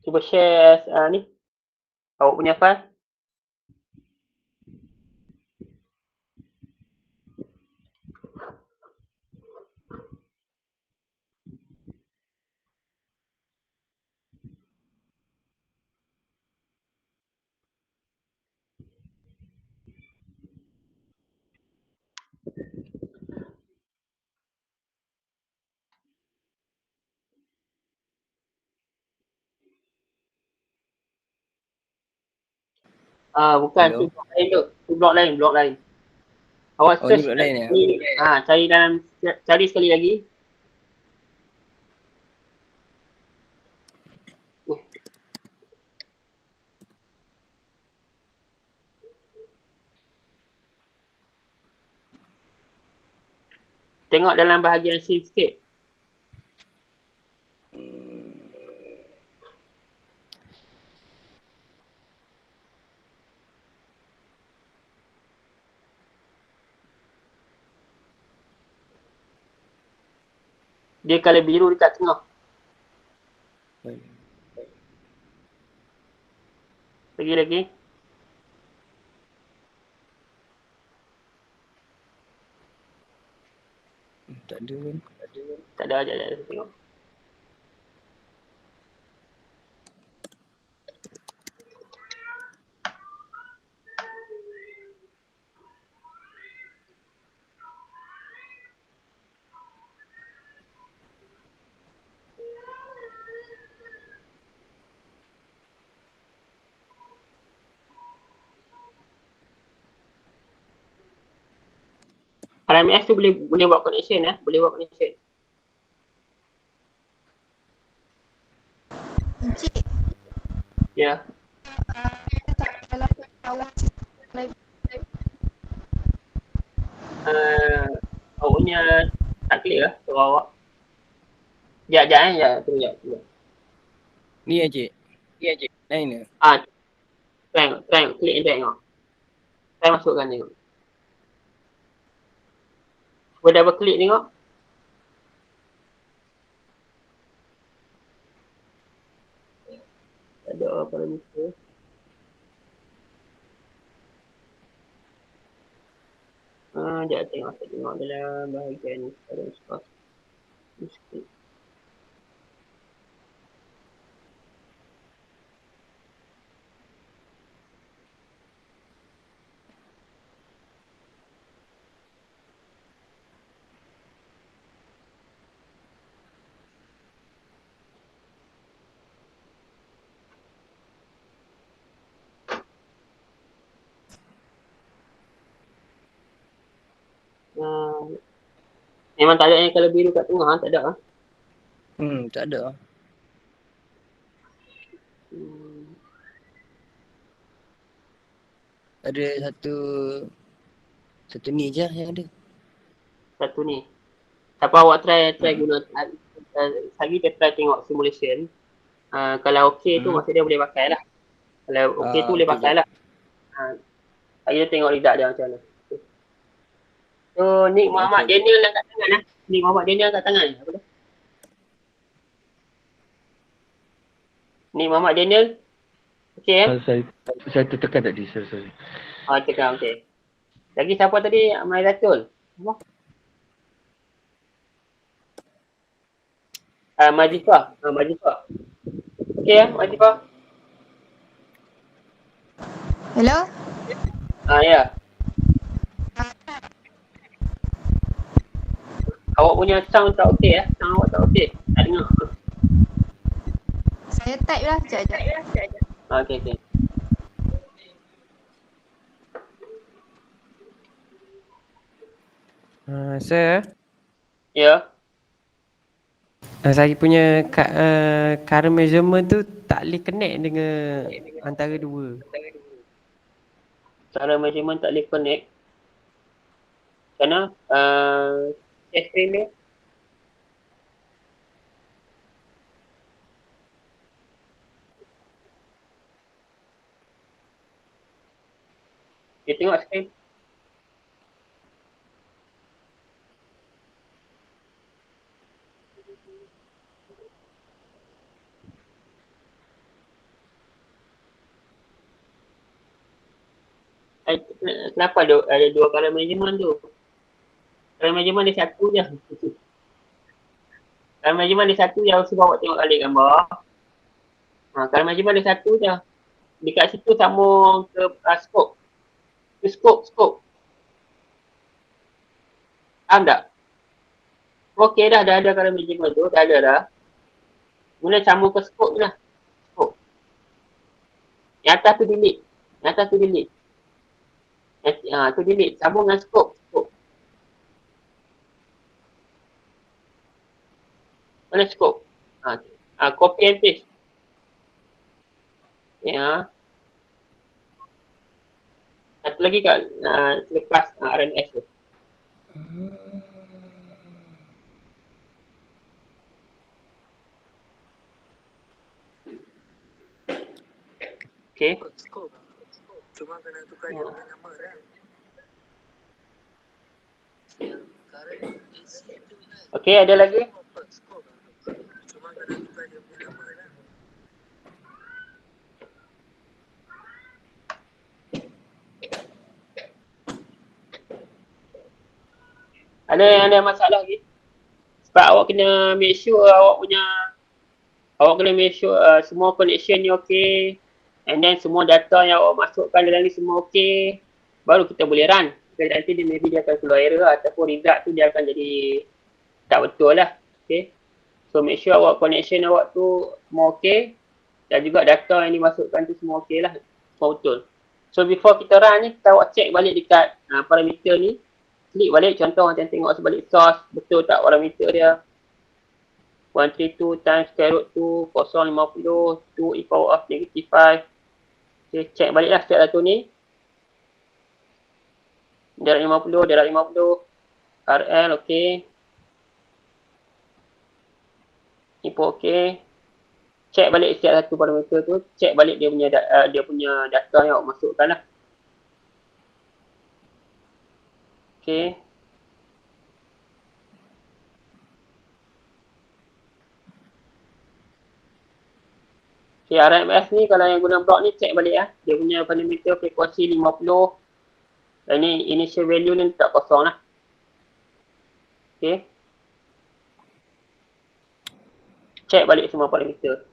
Cuba share ni. Awak punya file. Bukan.
Hello.
Tu blok lain tu. Tu blok lain, blok lain. Awak
Oh,
search
ni blok lain ya?
cari dalam, cari sekali lagi. Tengok dalam bahagian scene sikit. Dia color biru dekat tengah. Lagi.
Tak ada kan?
Tak ada, sekejap tengok. RMS tu boleh buat connection ya, boleh buat connection.
Encik,
Ya. Awak punya tak clear lah suara awak. Ya, tunggu.
Ni ya cik? Lain ke?
Try klik and drag tengok. Try masukkan tengok. Cuba double klik tengok. Tak ada parameter. Sekejap tengok dalam bahagian current source. Sikit. Memang tak ada yang color biru kat tengah, tak ada.
Tak ada. Ada satu ni je yang ada.
Satu ni. Siapa awak try guna lagi dia try tengok simulation. Kalau okey tu maksud dia boleh pakai lah. Kalau okey tu boleh
okey,
pakai lah. Saya tengok result dia macam mana. So Nick Muhammad
Okey.
Daniel yang kat tangan lah. Nick Muhammad Daniel kat tangan. Apa tu? Nick Muhammad Daniel. Okey ya?
Saya tertekan tadi, sorry.
Tekan, okey. Lagi siapa tadi? Maizatul. Apa? Majifah. Majifah. Okey ya, Majifah?
Hello?
Ya. Awak punya sound tak okey ya? Sound awak tak okey. Tak dengar.
Saya type lah, sekejap.
Okey.
Sir,
Ya.
saya punya current measurement tu tak boleh connect dengan antara dua.
Cara measurement tak boleh connect. Kerana share screen dia. Dia tengok screen. Kenapa ada dua color measurement tu? Color measurement dia satu je. Color measurement dia satu je. Cuba awak tengok balik gambar. Color measurement dia satu je. Dekat situ sambung ke scope. Ke scope. Faham tak? Okey dah ada color measurement tu. Dah ada dah. Kemudian sambung ke scope je lah. Scope. Yang atas tu delete. Tu delete. Sambung dengan scope. Mana scope? Copy and paste. Ya. Satu lagi kat lepas RMS tu. Okay.
Cuma kena tukar dia punya gambar kan.
Okay, ada lagi?
Cuma kena tukar dia punya gambar kan.
Ada masalah lagi? Sebab awak kena make sure semua connection ni okay. And then semua data yang awak masukkan dalam ni semua okay. Baru kita boleh run. Okay, nanti dia akan keluar error ataupun result tu dia akan jadi tak betul lah. Okay. So make sure connection awak tu semua okay. Dan juga data yang dimasukkan tu semua okay lah. Semua betul. So before kita run ni, kita awak check balik dekat parameter ni. Klik balik, contoh macam tengok sebalik source, betul tak parameter dia. 132 times square root 2, 050, 2 e power of negative 5. Okay, check balik lah setiap satu ni. Jarak 50, RL okay. Input okay. Check balik setiap satu parameter tu, check balik dia punya data yang awak masukkan lah. Okay. Okay, RMS ni kalau yang guna block ni check balik lah. Dia punya parameter frekuensi 50. Dan ni initial value ni tak kosong lah. Okay. Check balik semua parameter.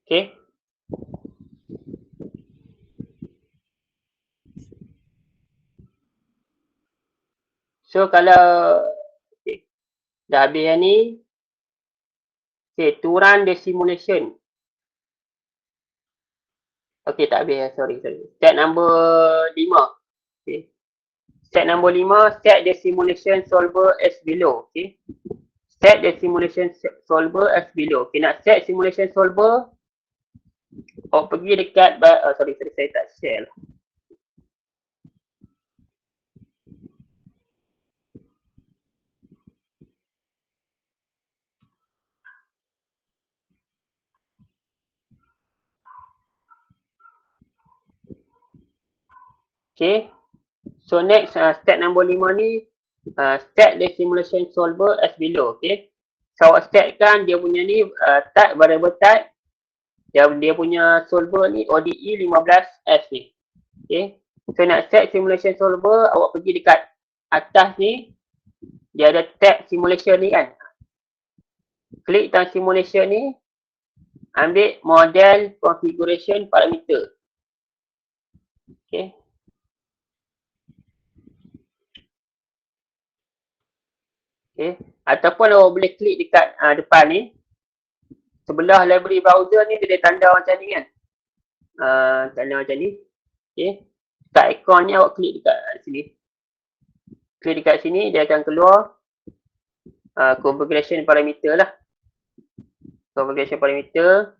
Okay. So kalau okay, dah habis yang ni, okay, to run the simulation. Okay, tak habis. Sorry. Step number 5. Okay. Step number 5, set the simulation solver as below. Okay. Set the simulation solver as below. Okay, nak set simulation solver, awak pergi dekat, saya tak share lah. Okay. So next, step number 5 ni, set the simulation solver as below. Okay. So awak setkan dia punya ni type, variable type. Dia punya solver ni ODE 15S ni. Okay. So nak set simulation solver, awak pergi dekat atas ni. Dia ada tab simulation ni kan. Klik dalam simulation ni. Ambil model configuration parameter. Okay. Okay. Ataupun awak boleh klik dekat depan ni. Sebelah library browser ni dia ada tanda macam ni kan. Tanda macam ni. Okay. Dekat ikon ni awak klik dekat sini. Klik dekat sini dia akan keluar configuration parameter lah. Configuration parameter.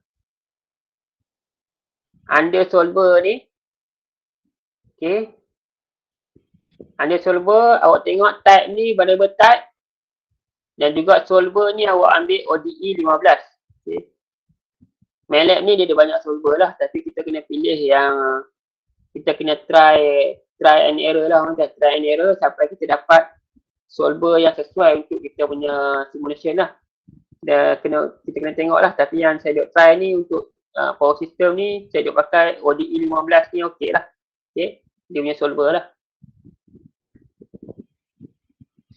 Under solver ni. Okay. Under solver awak tengok type ni variable type. Dan juga solver ni awak ambil ODE 15. Okay. MATLAB ni dia ada banyak solver lah. Tapi kita kena pilih yang kita kena try and error lah. Try and error sampai kita dapat solver yang sesuai untuk kita punya simulation lah. Kita kena tengok lah. Tapi yang saya duk try ni untuk power system ni, saya duk pakai ODE 15 ni okey lah. Okay. Dia punya solver lah.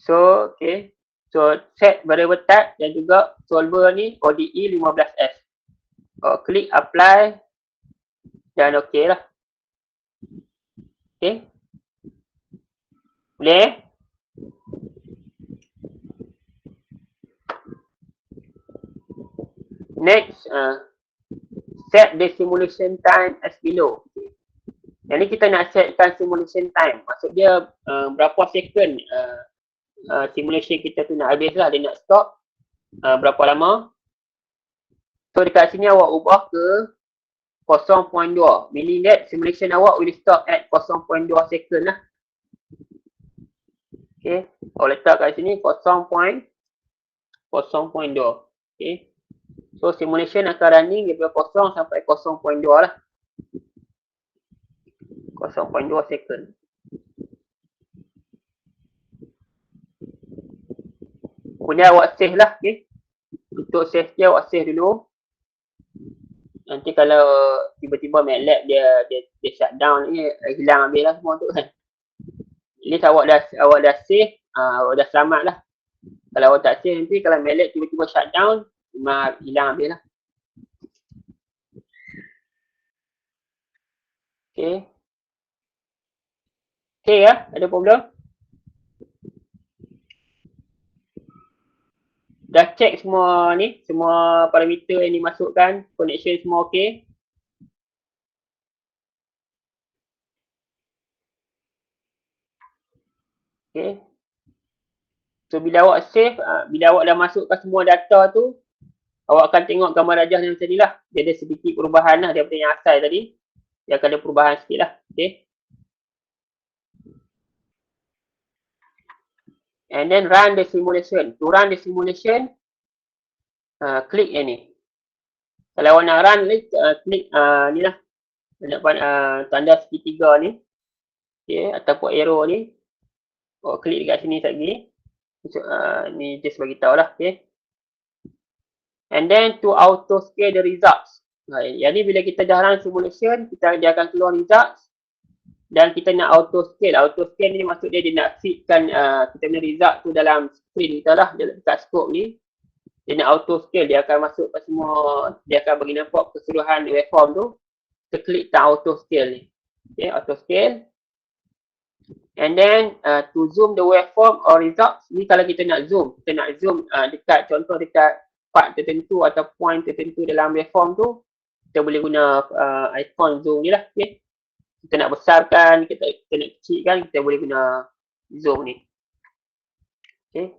So, okay. So, set variable type dan juga solver ni ODE 15S. Klik apply dan okey lah. Okay. Boleh? Next, set the simulation time as below. Okay. Yang ni kita nak setkan simulation time. Maksud dia berapa second simulation kita tu nak habis lah. Dia nak stop berapa lama. So dekat sini awak ubah ke 0.2. Meaning that simulation awak will stop at 0.2 second lah. Okay. Awak letak kat sini 0.2. Okay. So simulation akan running daripada 0 sampai 0.2 lah. 0.2 second. Kemudian awak save lah. Okay. Untuk save dia awak save dulu. Nanti kalau tiba-tiba MATLAB dia shutdown ni, hilang habis lah semua tu kan. Ini awak dah save, awak dah selamat lah. Kalau awak tak save nanti kalau MATLAB tiba-tiba shutdown, memang hilang habis lah. Okay. Okay ya, ada problem? Dah check semua ni, semua parameter yang dimasukkan, connection semua okey. Okay. So bila awak save, bila awak dah masukkan semua data tu, awak akan tengok gambar rajah yang macam ni lah. Dia ada sedikit perubahan lah daripada yang asal tadi. Dia akan ada perubahan sikit lah. Okay. And then run the simulation. To run the simulation, klik yang ni. Kalau awak nak run, klik ni lah. Tanda segitiga ni. Okay, ataupun arrow ni. Awak klik dekat sini sekejap lagi. Ni just bagi tahu lah. Okay. And then to auto scale the results. Yang ni bila kita dah run simulation, dia akan keluar results. Dan kita nak auto scale. Auto scale ni maksud dia nak fitkan kita punya result tu dalam screen kita lah. Dekat scope ni. Dia nak auto scale. Dia akan masukkan semua. Dia akan bagi nampak keseluruhan waveform tu. Kita klik tak auto scale ni. Okay, auto scale. And then to zoom the waveform or results. Ni kalau kita nak zoom. Kita nak zoom dekat contoh dekat part tertentu atau point tertentu dalam waveform tu. Kita boleh guna icon zoom ni lah. Okay. Kita nak besarkan, kita nak kecilkan, kita boleh guna zoom ni. Okay.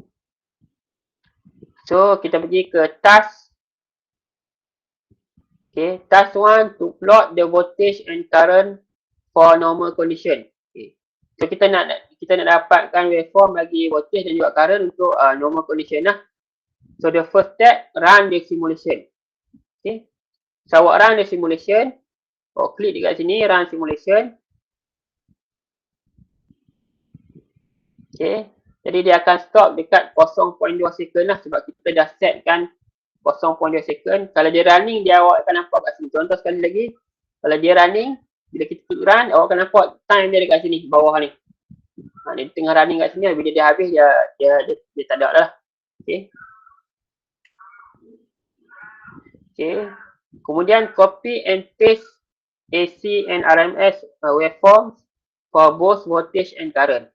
So, kita pergi ke task. Okay. Task 1 to plot the voltage and current for normal condition. Okay. So, kita nak dapatkan waveform bagi voltage dan juga current untuk normal condition lah. So, the first step, run the simulation. Okay. So, awak run the simulation. Klik dekat sini, run simulation. Okay. Jadi dia akan stop dekat 0.2 second lah sebab kita dah setkan 0.2 second. Kalau dia running, dia awak akan nampak kat sini. Contoh sekali lagi, kalau dia running, bila kita klik run, awak akan nampak time dia dekat sini, bawah ni. Dia tengah running kat sini, bila dia habis, dia tak ada lah. Okay. Okay. Kemudian copy and paste AC and RMS waveforms for both voltage and current.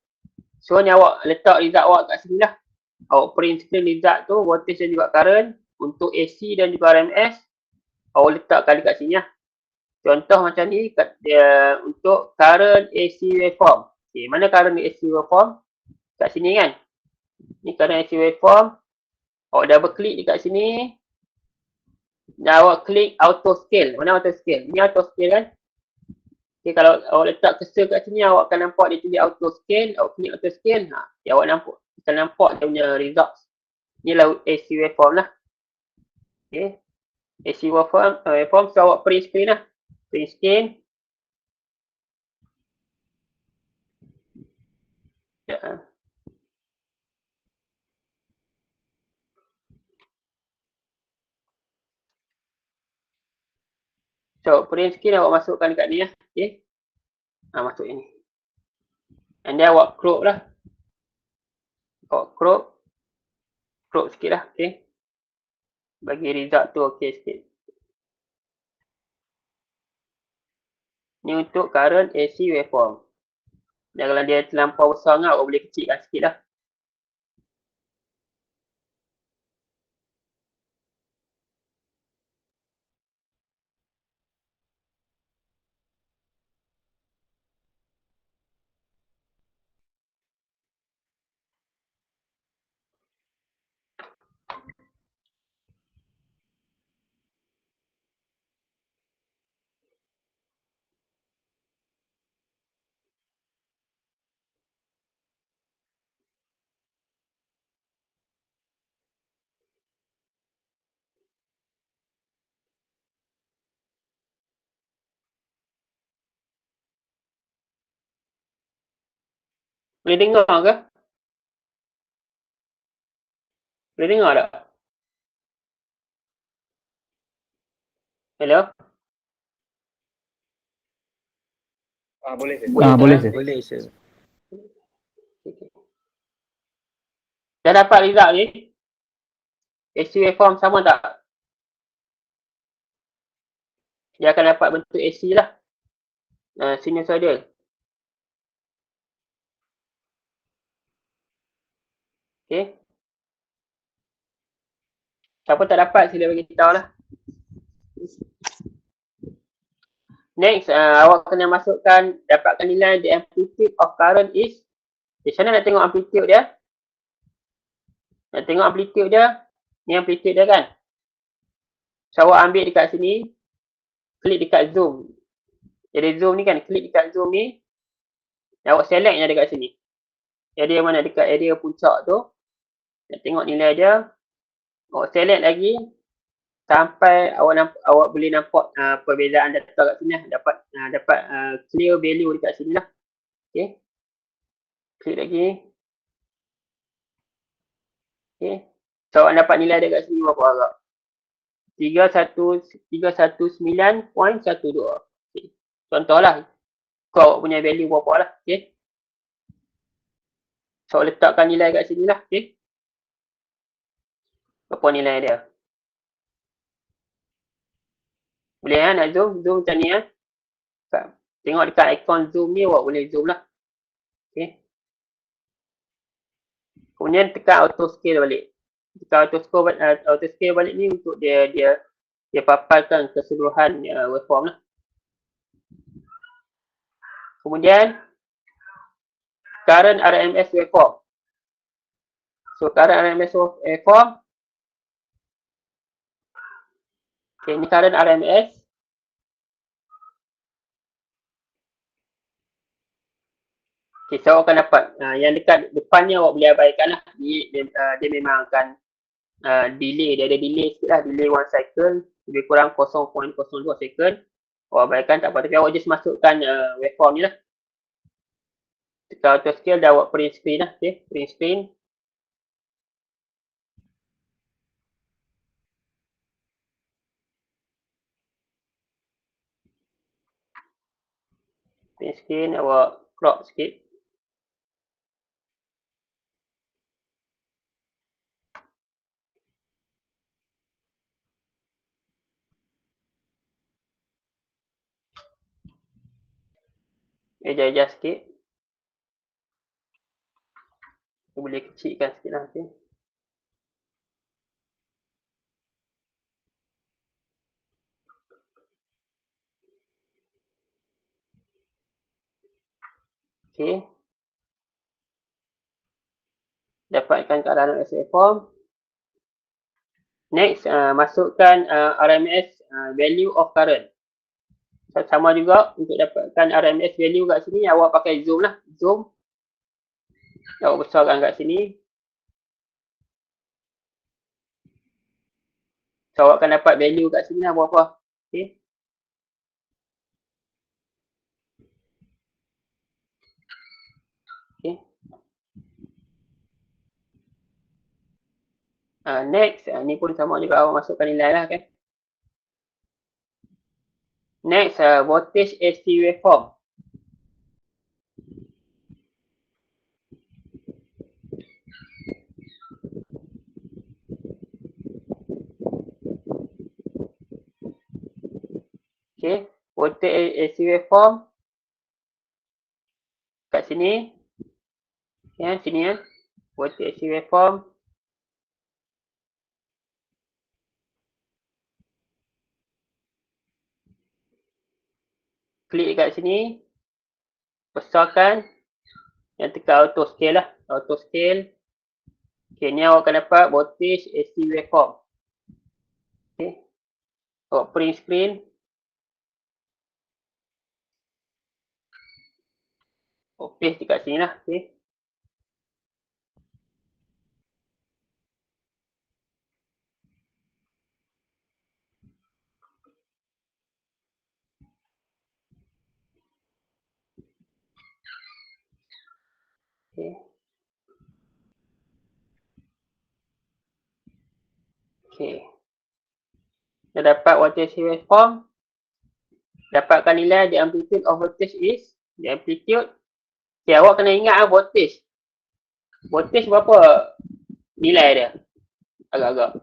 So ni awak letak result awak kat sini lah. Awak print screen result tu, voltage dan juga current. Untuk AC dan juga RMS, awak letak kali kat sini lah. Contoh macam ni, untuk current AC waveform. Okay, mana current AC waveform? Kat sini kan. Ni current AC waveform. Awak double klik dekat sini. Dan awak klik auto scale. Mana auto scale? Ni auto scale kan. Okay, kalau awak letak cursor kat sini, awak akan nampak dia tulis auto scale. Awak klik auto scale. Awak akan nampak dia punya results. Inilah AC waveform lah. Okay. AC waveform. So awak print screen lah. Print screen. Ya. So print screen awak masukkan dekat ni lah. Okay. Masuk ini. And then awak crop lah. Awak crop sikit lah. Okay. Bagi result tu okay sikit. Ni untuk current AC waveform. Dan kalau dia terlampau besar sangat, awak boleh kecilkan sikit lah. Boleh dengar ke? Boleh dengar tak? Hello?
Boleh sir.
Boleh sir.
Dah dapat result ni? AC waveform sama tak? Dia akan dapat bentuk AC lah. Sinusoidal. Okay. Siapa tak dapat sila bagi tahu lah. Next, awak kena masukkan, dapatkan nilai the amplitude of current is. Macam mana nak tengok amplitude dia? Nak tengok amplitude dia. Ni amplitude dia kan. So awak ambil dekat sini. Klik dekat zoom. Jadi zoom ni kan, klik dekat zoom ni. Awak select yang dekat sini. Area mana dekat area puncak tu. Nak tengok nilai dia. Awak select lagi. Sampai awak boleh nampak perbezaan data kat sini lah. Dapat clear value dekat sini lah. Okay. Klik lagi. Okay. So awak dapat nilai dekat sini berapa agak? 319.12. Okay. Contohlah. Kau awak punya value berapa lah. Okay. So letakkan nilai kat sini lah. Okay. Berapa nilai dia? Boleh kan nak zoom? Zoom macam ni kan. Tengok dekat ikon zoom ni awak boleh zoom lah. Okay. Kemudian tekan auto scale balik. Tekan auto scale balik ni untuk dia paparkan keseluruhan waveform lah. Kemudian current RMS waveform. So current RMS waveform. Okay, ni current RMS. Okay, so awak akan dapat yang dekat depannya awak boleh abaikan lah. Dia memang akan delay. Dia ada delay sikit lah. Delay 1 cycle. Lebih kurang 0.02 second. Awak abaikan tak apa. Tapi awak just masukkan waveform ni lah. Tekan auto scale dah awak print screen lah. Okay, print screen. Print screen awak crop sikit. Adjust sikit. Boleh kecilkan sikit lah. Okay. Okay. Dapatkan kat dalam SA form. Next, masukkan RMS value of current. So, sama juga untuk dapatkan RMS value kat sini, awak pakai zoom lah. Zoom. Awak besarkan kat sini. So, awak akan dapat value kat sini lah berapa. Okay. Okay. Next, ni pun sama juga awak masukkan nilai lah kan. Next, voltage AC waveform. Okay, voltage AC waveform. Kat sini. Ya, sini ya. Voltage AC waveform. Klik kat sini. Besarkan. Yang tekan auto scale lah. Auto scale. Okay, ni awak akan dapat voltage AC waveform. Okay. Awak print screen. Awak paste dekat sini lah. Okay. Okay. Okay. Dah dapat voltage waveform. Dapatkan nilai the amplitude of voltage is. The amplitude. Okay, awak kena ingat voltage. Voltage berapa nilai dia? Agak-agak.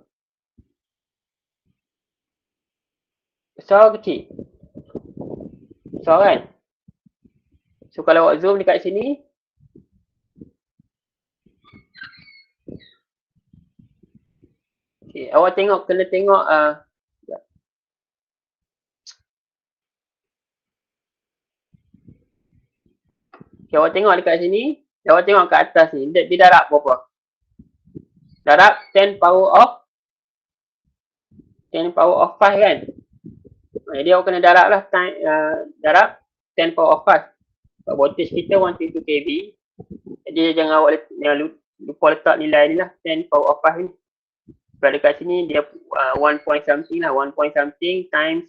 Besar kecil? Besar kan? So kalau awak zoom dekat sini. Okay, awak tengok, kena tengok okay, awak tengok dekat sini. Awak tengok kat atas ni. Dia darab berapa? Darab 10 power of 5 kan? Jadi awak kena darab lah. Darab 10 power of 5. Sebab voltage kita 122 kV. Jadi jangan awak lupa letak nilai ni lah. 10 power of 5 ni. Sebab dekat sini dia 1 point something lah. 1 point something times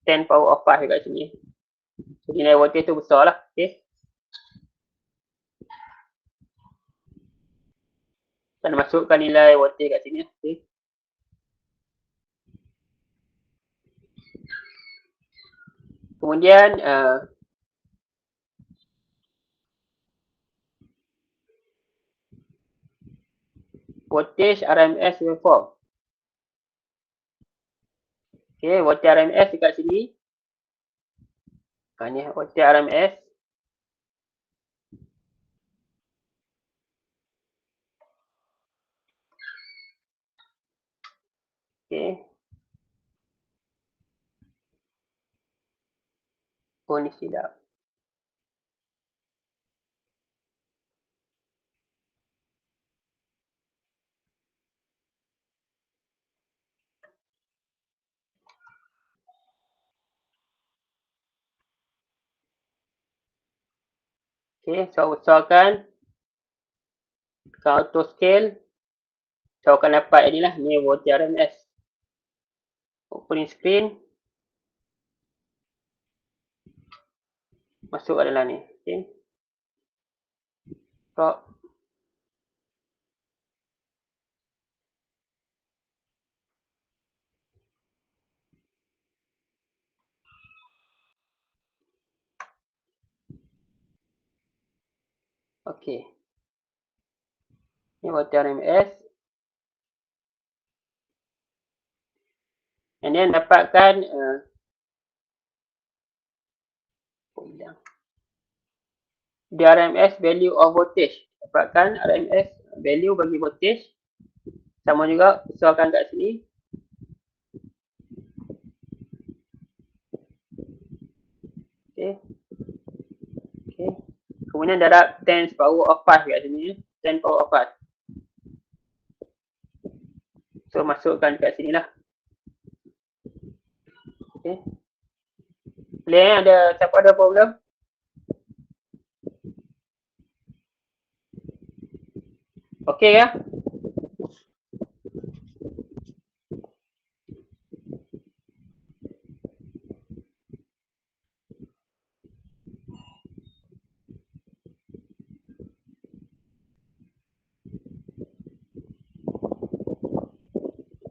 10 power of 5 dekat sini. So nilai voltage tu besar lah. Okay. Kita masukkan nilai voltage kat sini. Okay. Kemudian voltage RMS waveform. Okay, voltage RMS dekat sini. Ni voltage RMS. Okay. Oh, ni silap. Okay, so besarkan. Ke auto scale. So akan dapat ni lah. Ni voltage RMS. Opening screen. Masuk ke dalam ni. Okay. Stop. Okey. Ni water RMS. And then dapatkan hilang. The RMS value of voltage. Dapatkan RMS value bagi voltage. Sama juga besarkan kat sini. Okey. Okey. Kemudian darab 10 power of 5 kat sini. 10 power of 5. So masukkan kat sini lah. Okey. Boleh ada siapa ada problem? Okey ya?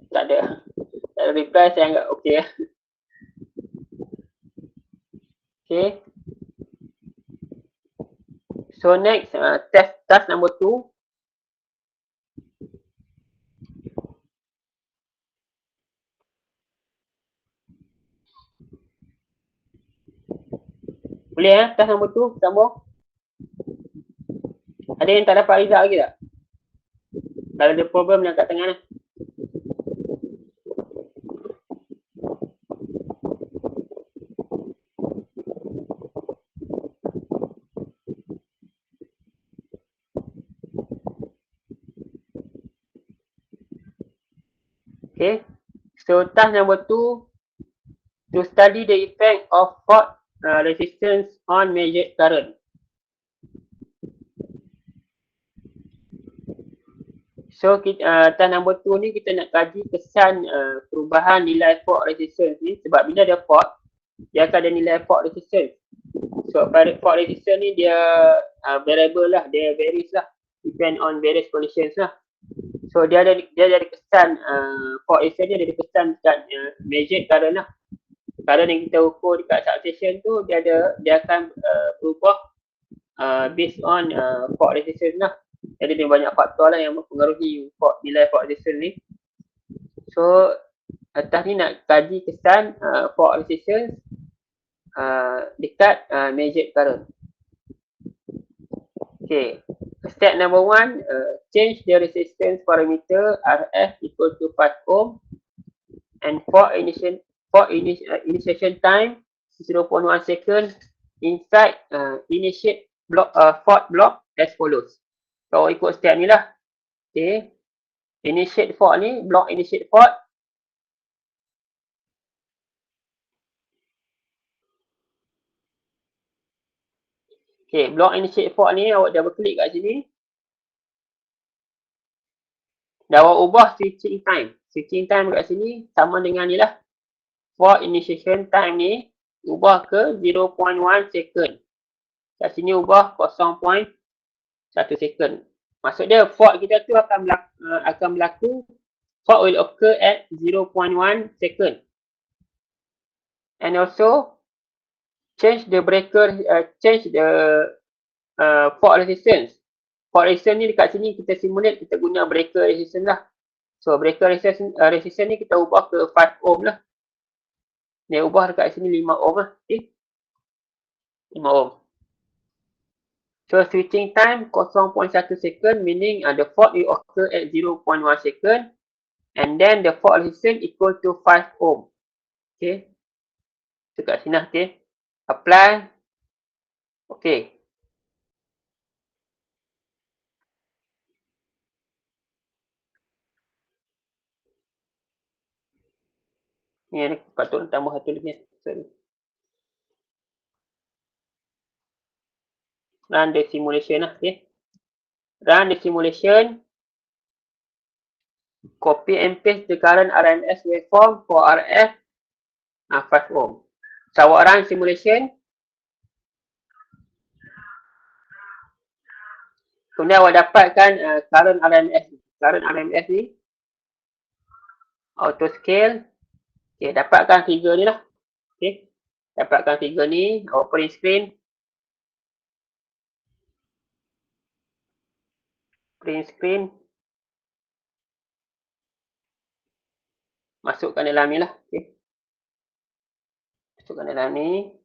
Tak ada. Tak ada reply, saya anggap okey ya. Okay. So next, task number 2. Boleh ya, task number 2 sambung. Ada yang tak dapat result lagi tak? Kalau ada problem yang kat tengah ni. Okay. So task number 2, to study the effect of fault resistance on measured current. So task number 2 ni kita nak kaji kesan perubahan nilai fault resistance ni, sebab bila ada fault dia akan ada nilai fault resistance. So fault resistance ni dia variable lah, dia varies lah, depend on various conditions lah. So dia ada kesan fault resistance ni ada kesan dekat measured current lah. Current yang kita ukur dekat substation tu dia akan berubah based on fault resistance lah. Jadi dia banyak faktor lah yang mempengaruhi nilai fault resistance ni. So atas ni nak kaji kesan fault resistance dekat measured current. Okay. Step number 1, change the resistance parameter RF equal to 5 ohm and for initiation time 0.1 second inside initiate block fault block as follows. So ikut step ni lah. Okay. Initiate fault ni, block initiate fault. Okay, block initiate fault ni awak double klik kat sini. Dan awak ubah switching time. Switching time kat sini sama dengan ni lah. For initiation time ni ubah ke 0.1 second. Kat sini ubah 0.1 second. Maksud dia fault kita tu akan berlaku, fault will occur at 0.1 second. And also change the breaker, change the fault resistance. Fault resistance ni dekat sini kita simulate, kita guna breaker resistance lah. So breaker resistance ni kita ubah ke 5 ohm lah. Dia ubah dekat sini 5 ohm lah. Okay. 5 ohm. So switching time 0.1 second, meaning the fault will occur at 0.1 second. And then the fault resistance equal to 5 ohm. Okay. Dekat sini lah. Okay. Apply. Okay. Ni patut tambah satu lagi. Sorry. Run the simulation lah. Okay. Run the simulation. Copy and paste the current RMS waveform for RF 5 ohm. So awak run simulation. Kemudian awak dapatkan current RMS. Current RMS ni auto scale. Okay, dapatkan figure ni lah. Okay. Dapatkan figure ni, awak print screen. Print screen. Masukkan dalam ni lah. Okay. Masukkan dalam ni.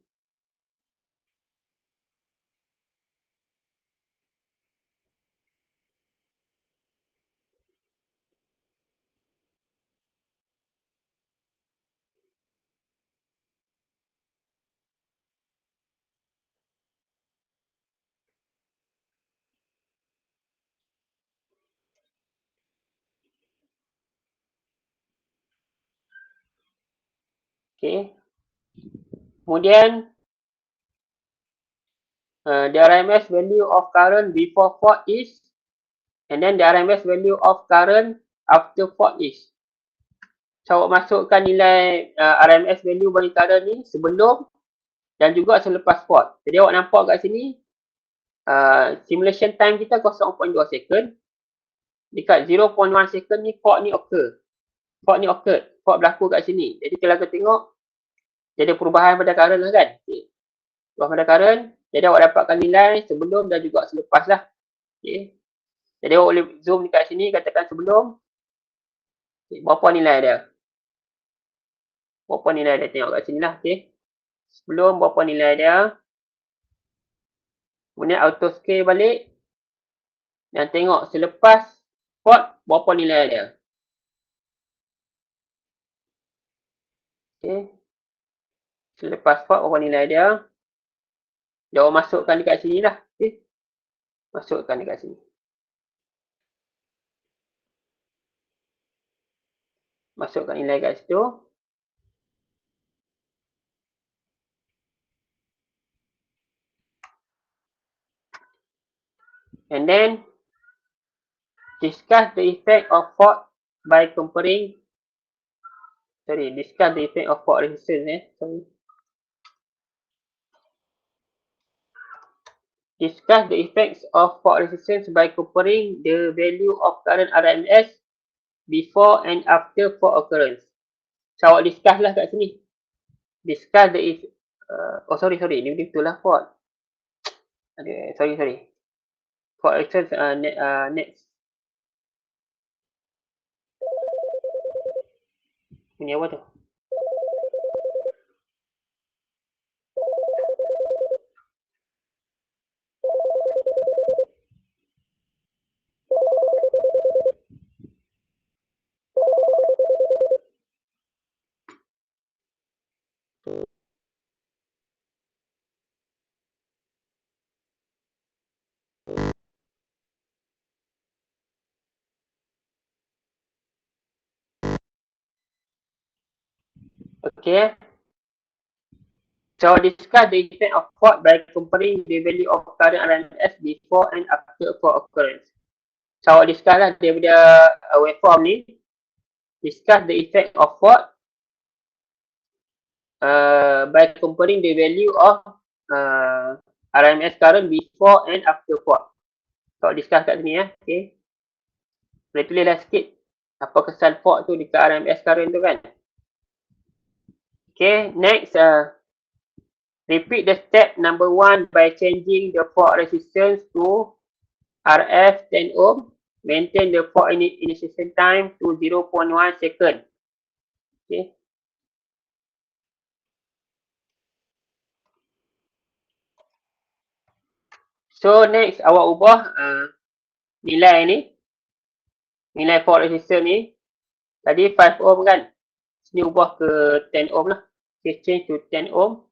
Okay. Kemudian the RMS value of current before fault is, and then the RMS value of current after fault is. So, awak masukkan nilai RMS value bagi current ni sebelum dan juga selepas fault. Jadi, awak nampak kat sini, simulation time kita 0.2 second. Dekat 0.1 second ni, fault ni occur. Fault ni occur. Fault berlaku kat sini. Jadi, kalau kita tengok, dia ada perubahan pada current lah kan. Okay. Perubahan pada current. Jadi, awak dapatkan nilai sebelum dan juga selepas lah. Okay. Jadi, awak boleh zoom dekat sini, katakan sebelum. Okay. Berapa nilai dia? Berapa nilai dia? Tengok kat sini lah. Okay. Sebelum, berapa nilai dia? Kemudian, auto scale balik. Dan tengok selepas fault, berapa nilai dia? Okay. Selepas fault, berapa nilai dia? Dia awak masukkan dekat sini lah. Okay. Masukkan dekat sini. Masukkan nilai kat situ. And then, discuss the effect of fault by comparing. Discuss the effect of fault resistance. Discuss the effects of fault resistance by comparing the value of current RMS before and after fault occurrence. So, awak discuss lah kat sini. Discuss the sorry. Ni betul lah fault. Sorry. Fault resistance next. Ini apa tu? Okay. So, discuss the effect of fault by comparing the value of current RMS before and after fault occurrence. So, awak discuss lah daripada waveform ni. Discuss the effect of fault by comparing the value of RMS current before and after fault. So, discuss kat sini ya. Okay. Boleh tulislah sikit apa kesan fault tu dekat RMS current tu kan. Okay. Next. Repeat the step number 1 by changing the fault resistance to RF 10 ohm. Maintain the fault initiation time to 0.1 second. Okay. So next awak ubah nilai ni. Nilai fault resistance ni. Tadi 5 ohm kan. Sini ubah ke 10 ohm lah. Okay, change to 10 ohm.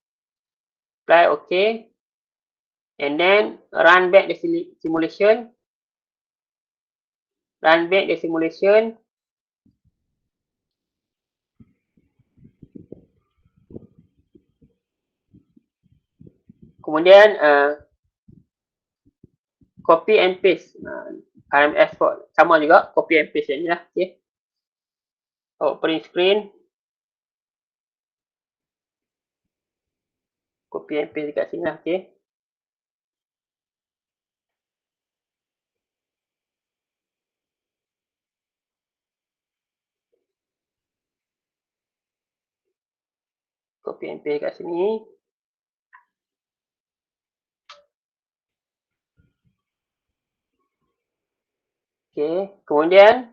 Apply OK. And then run back the simulation. Run back the simulation. Kemudian copy and paste RMS fault. Sama juga copy and paste ni lah. Okay. Print screen. Copy and paste dekat sini lah. Okay. Copy and paste kat sini. Okay, kemudian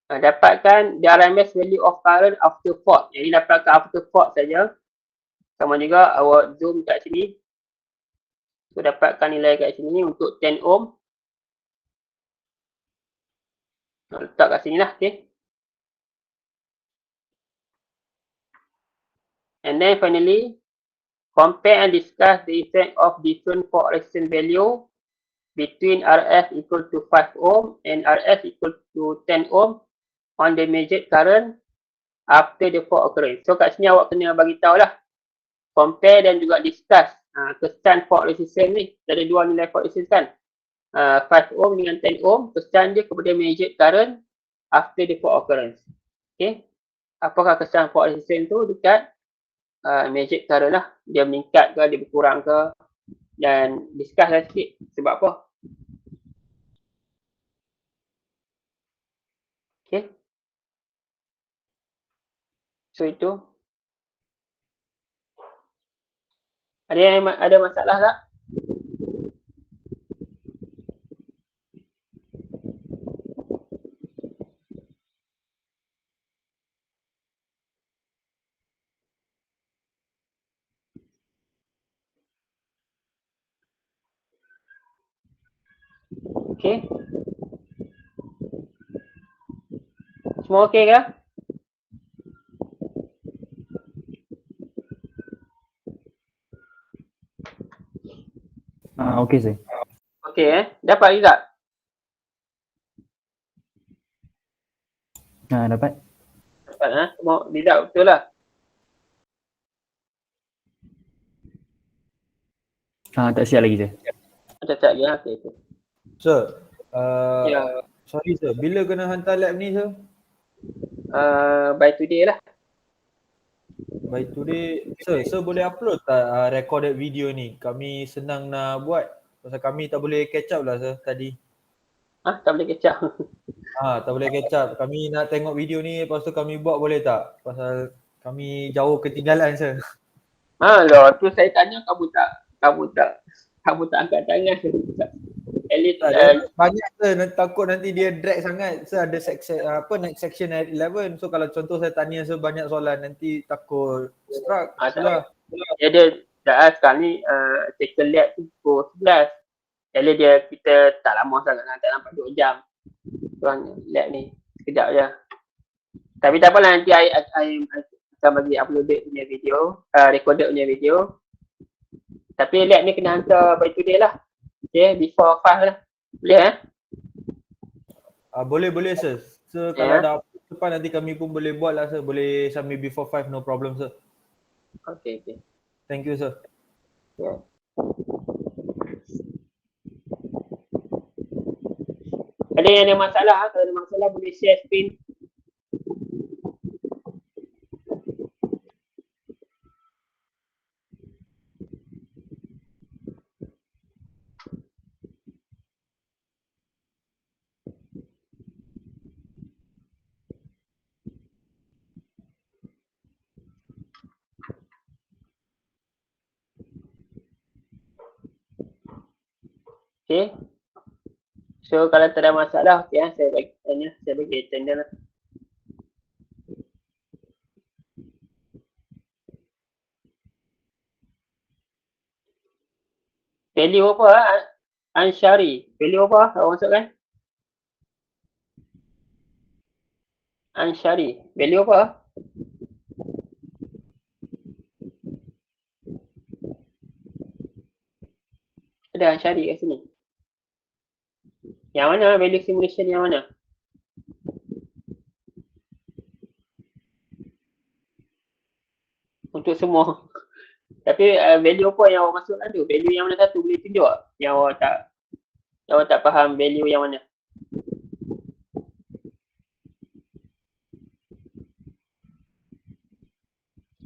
dapatkan the RMS value of current after fault. Yang ini dapatkan after fault saja. Sama juga awak zoom kat sini. So dapatkan nilai kat sini untuk 10 ohm. Letak kat sini lah, okay. And then finally, compare and discuss the effect of different fault resistance value between RF equal to 5 ohm and RF equal to 10 ohm on the measured current after the fault occurrence. So kat sini awak kena bagi tahu lah, compare dan juga discuss kesan fault resistance ni. Ada dua nilai fault resistance kan, 5 ohm dengan 10 ohm, kesan dia kepada measured current after the fault occurrence. Okay, apakah kesan fault resistance tu dekat measured current lah, dia meningkat ke, dia berkurang ke, dan discuss lah sikit sebab apa. Okay, so itu ada masalah tak? Okay, semua okay ke?
Okey sir.
Okay dapat result?
Dapat.
Dapat semua result betul lah.
Tak siap lagi sir.
Cacat je lah, okay.
Sir,
Ya,
sorry sir, bila kena hantar lab ni sir?
by today lah.
By today, sir boleh upload tak recorded video ni? Kami senang nak buat. Pasal kami tak boleh catch up lah sir tadi.
Tak boleh kecap.
Tak boleh catch up. Kami nak tengok video ni, lepas tu kami buat boleh tak? Pasal kami jauh ketinggalan sir.
Lah, tu saya tanya kamu tak angkat tangan. At least,
Banyak sir, takut nanti dia drag sangat. Sir ada section next section at 11. So kalau contoh saya tanya sir banyak soalan, nanti takut struck. Itulah.
dia dah sekarang ni second lab tu pukul 11. Jadi kita tak lama sangat lah, tak nampak 2 jam. Kurang lab ni sekejap je. Tapi tak apalah, nanti I akan bagi uploaded punya video, recorded punya video. Tapi lab ni kena hantar by today lah. Okay, before 5 lah. Boleh
Boleh sir. Sir kalau dah cepat nanti kami pun boleh buat lah sir. Boleh submit before 5, no problem sir.
Okay.
Thank you sir.
Yeah. Ada yang ada masalah, kalau ada masalah boleh share screen. Okay. So kalau tak ada masalah, okay, saya bagi attendance lah. Value apa Anshari? Value apa awak masukkan? Anshari. Value apa? Ada Anshari kat sini. Yang mana value simulation yang mana? Untuk semua. Tapi value apa yang awak masukkan tu? Value yang mana satu boleh tunjuk tak? Yang awak tak faham value yang mana?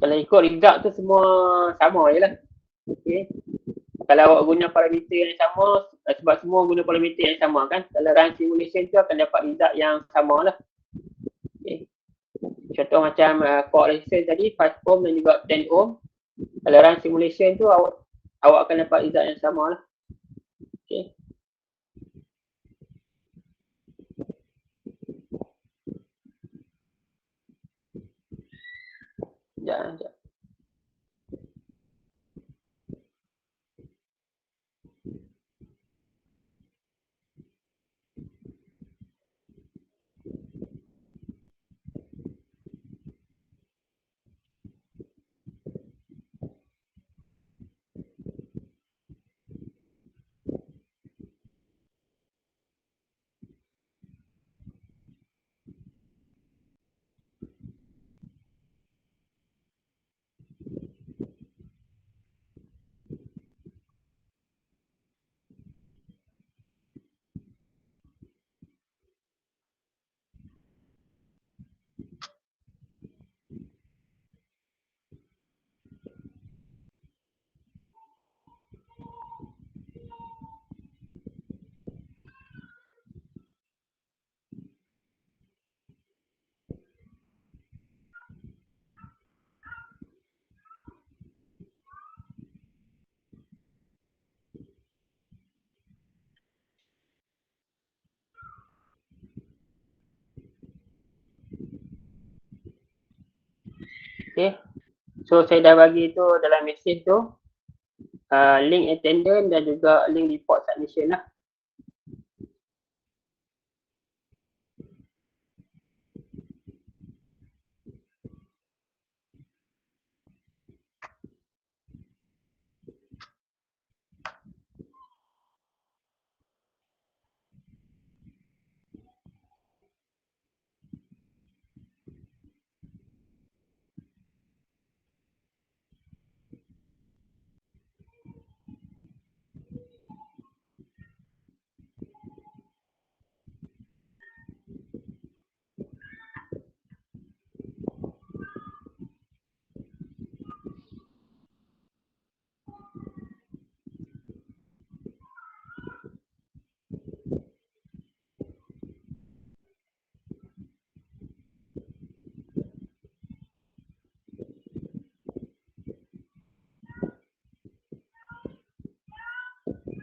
Kalau ikut result tu semua sama je lah. Okay. Kalau awak guna parameter yang sama, sebab semua guna parameter yang sama kan. Kalau run simulation tu akan dapat result yang sama lah. Okay. Contoh macam core resistance tadi 5 ohm dan juga 10 ohm. Kalau run simulation tu awak akan dapat result yang sama lah. Okay. Sekejap. Okay. So saya dah bagi tu dalam message tu link attendance dan juga link report submission lah.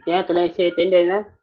Ya, tulis attendance lah.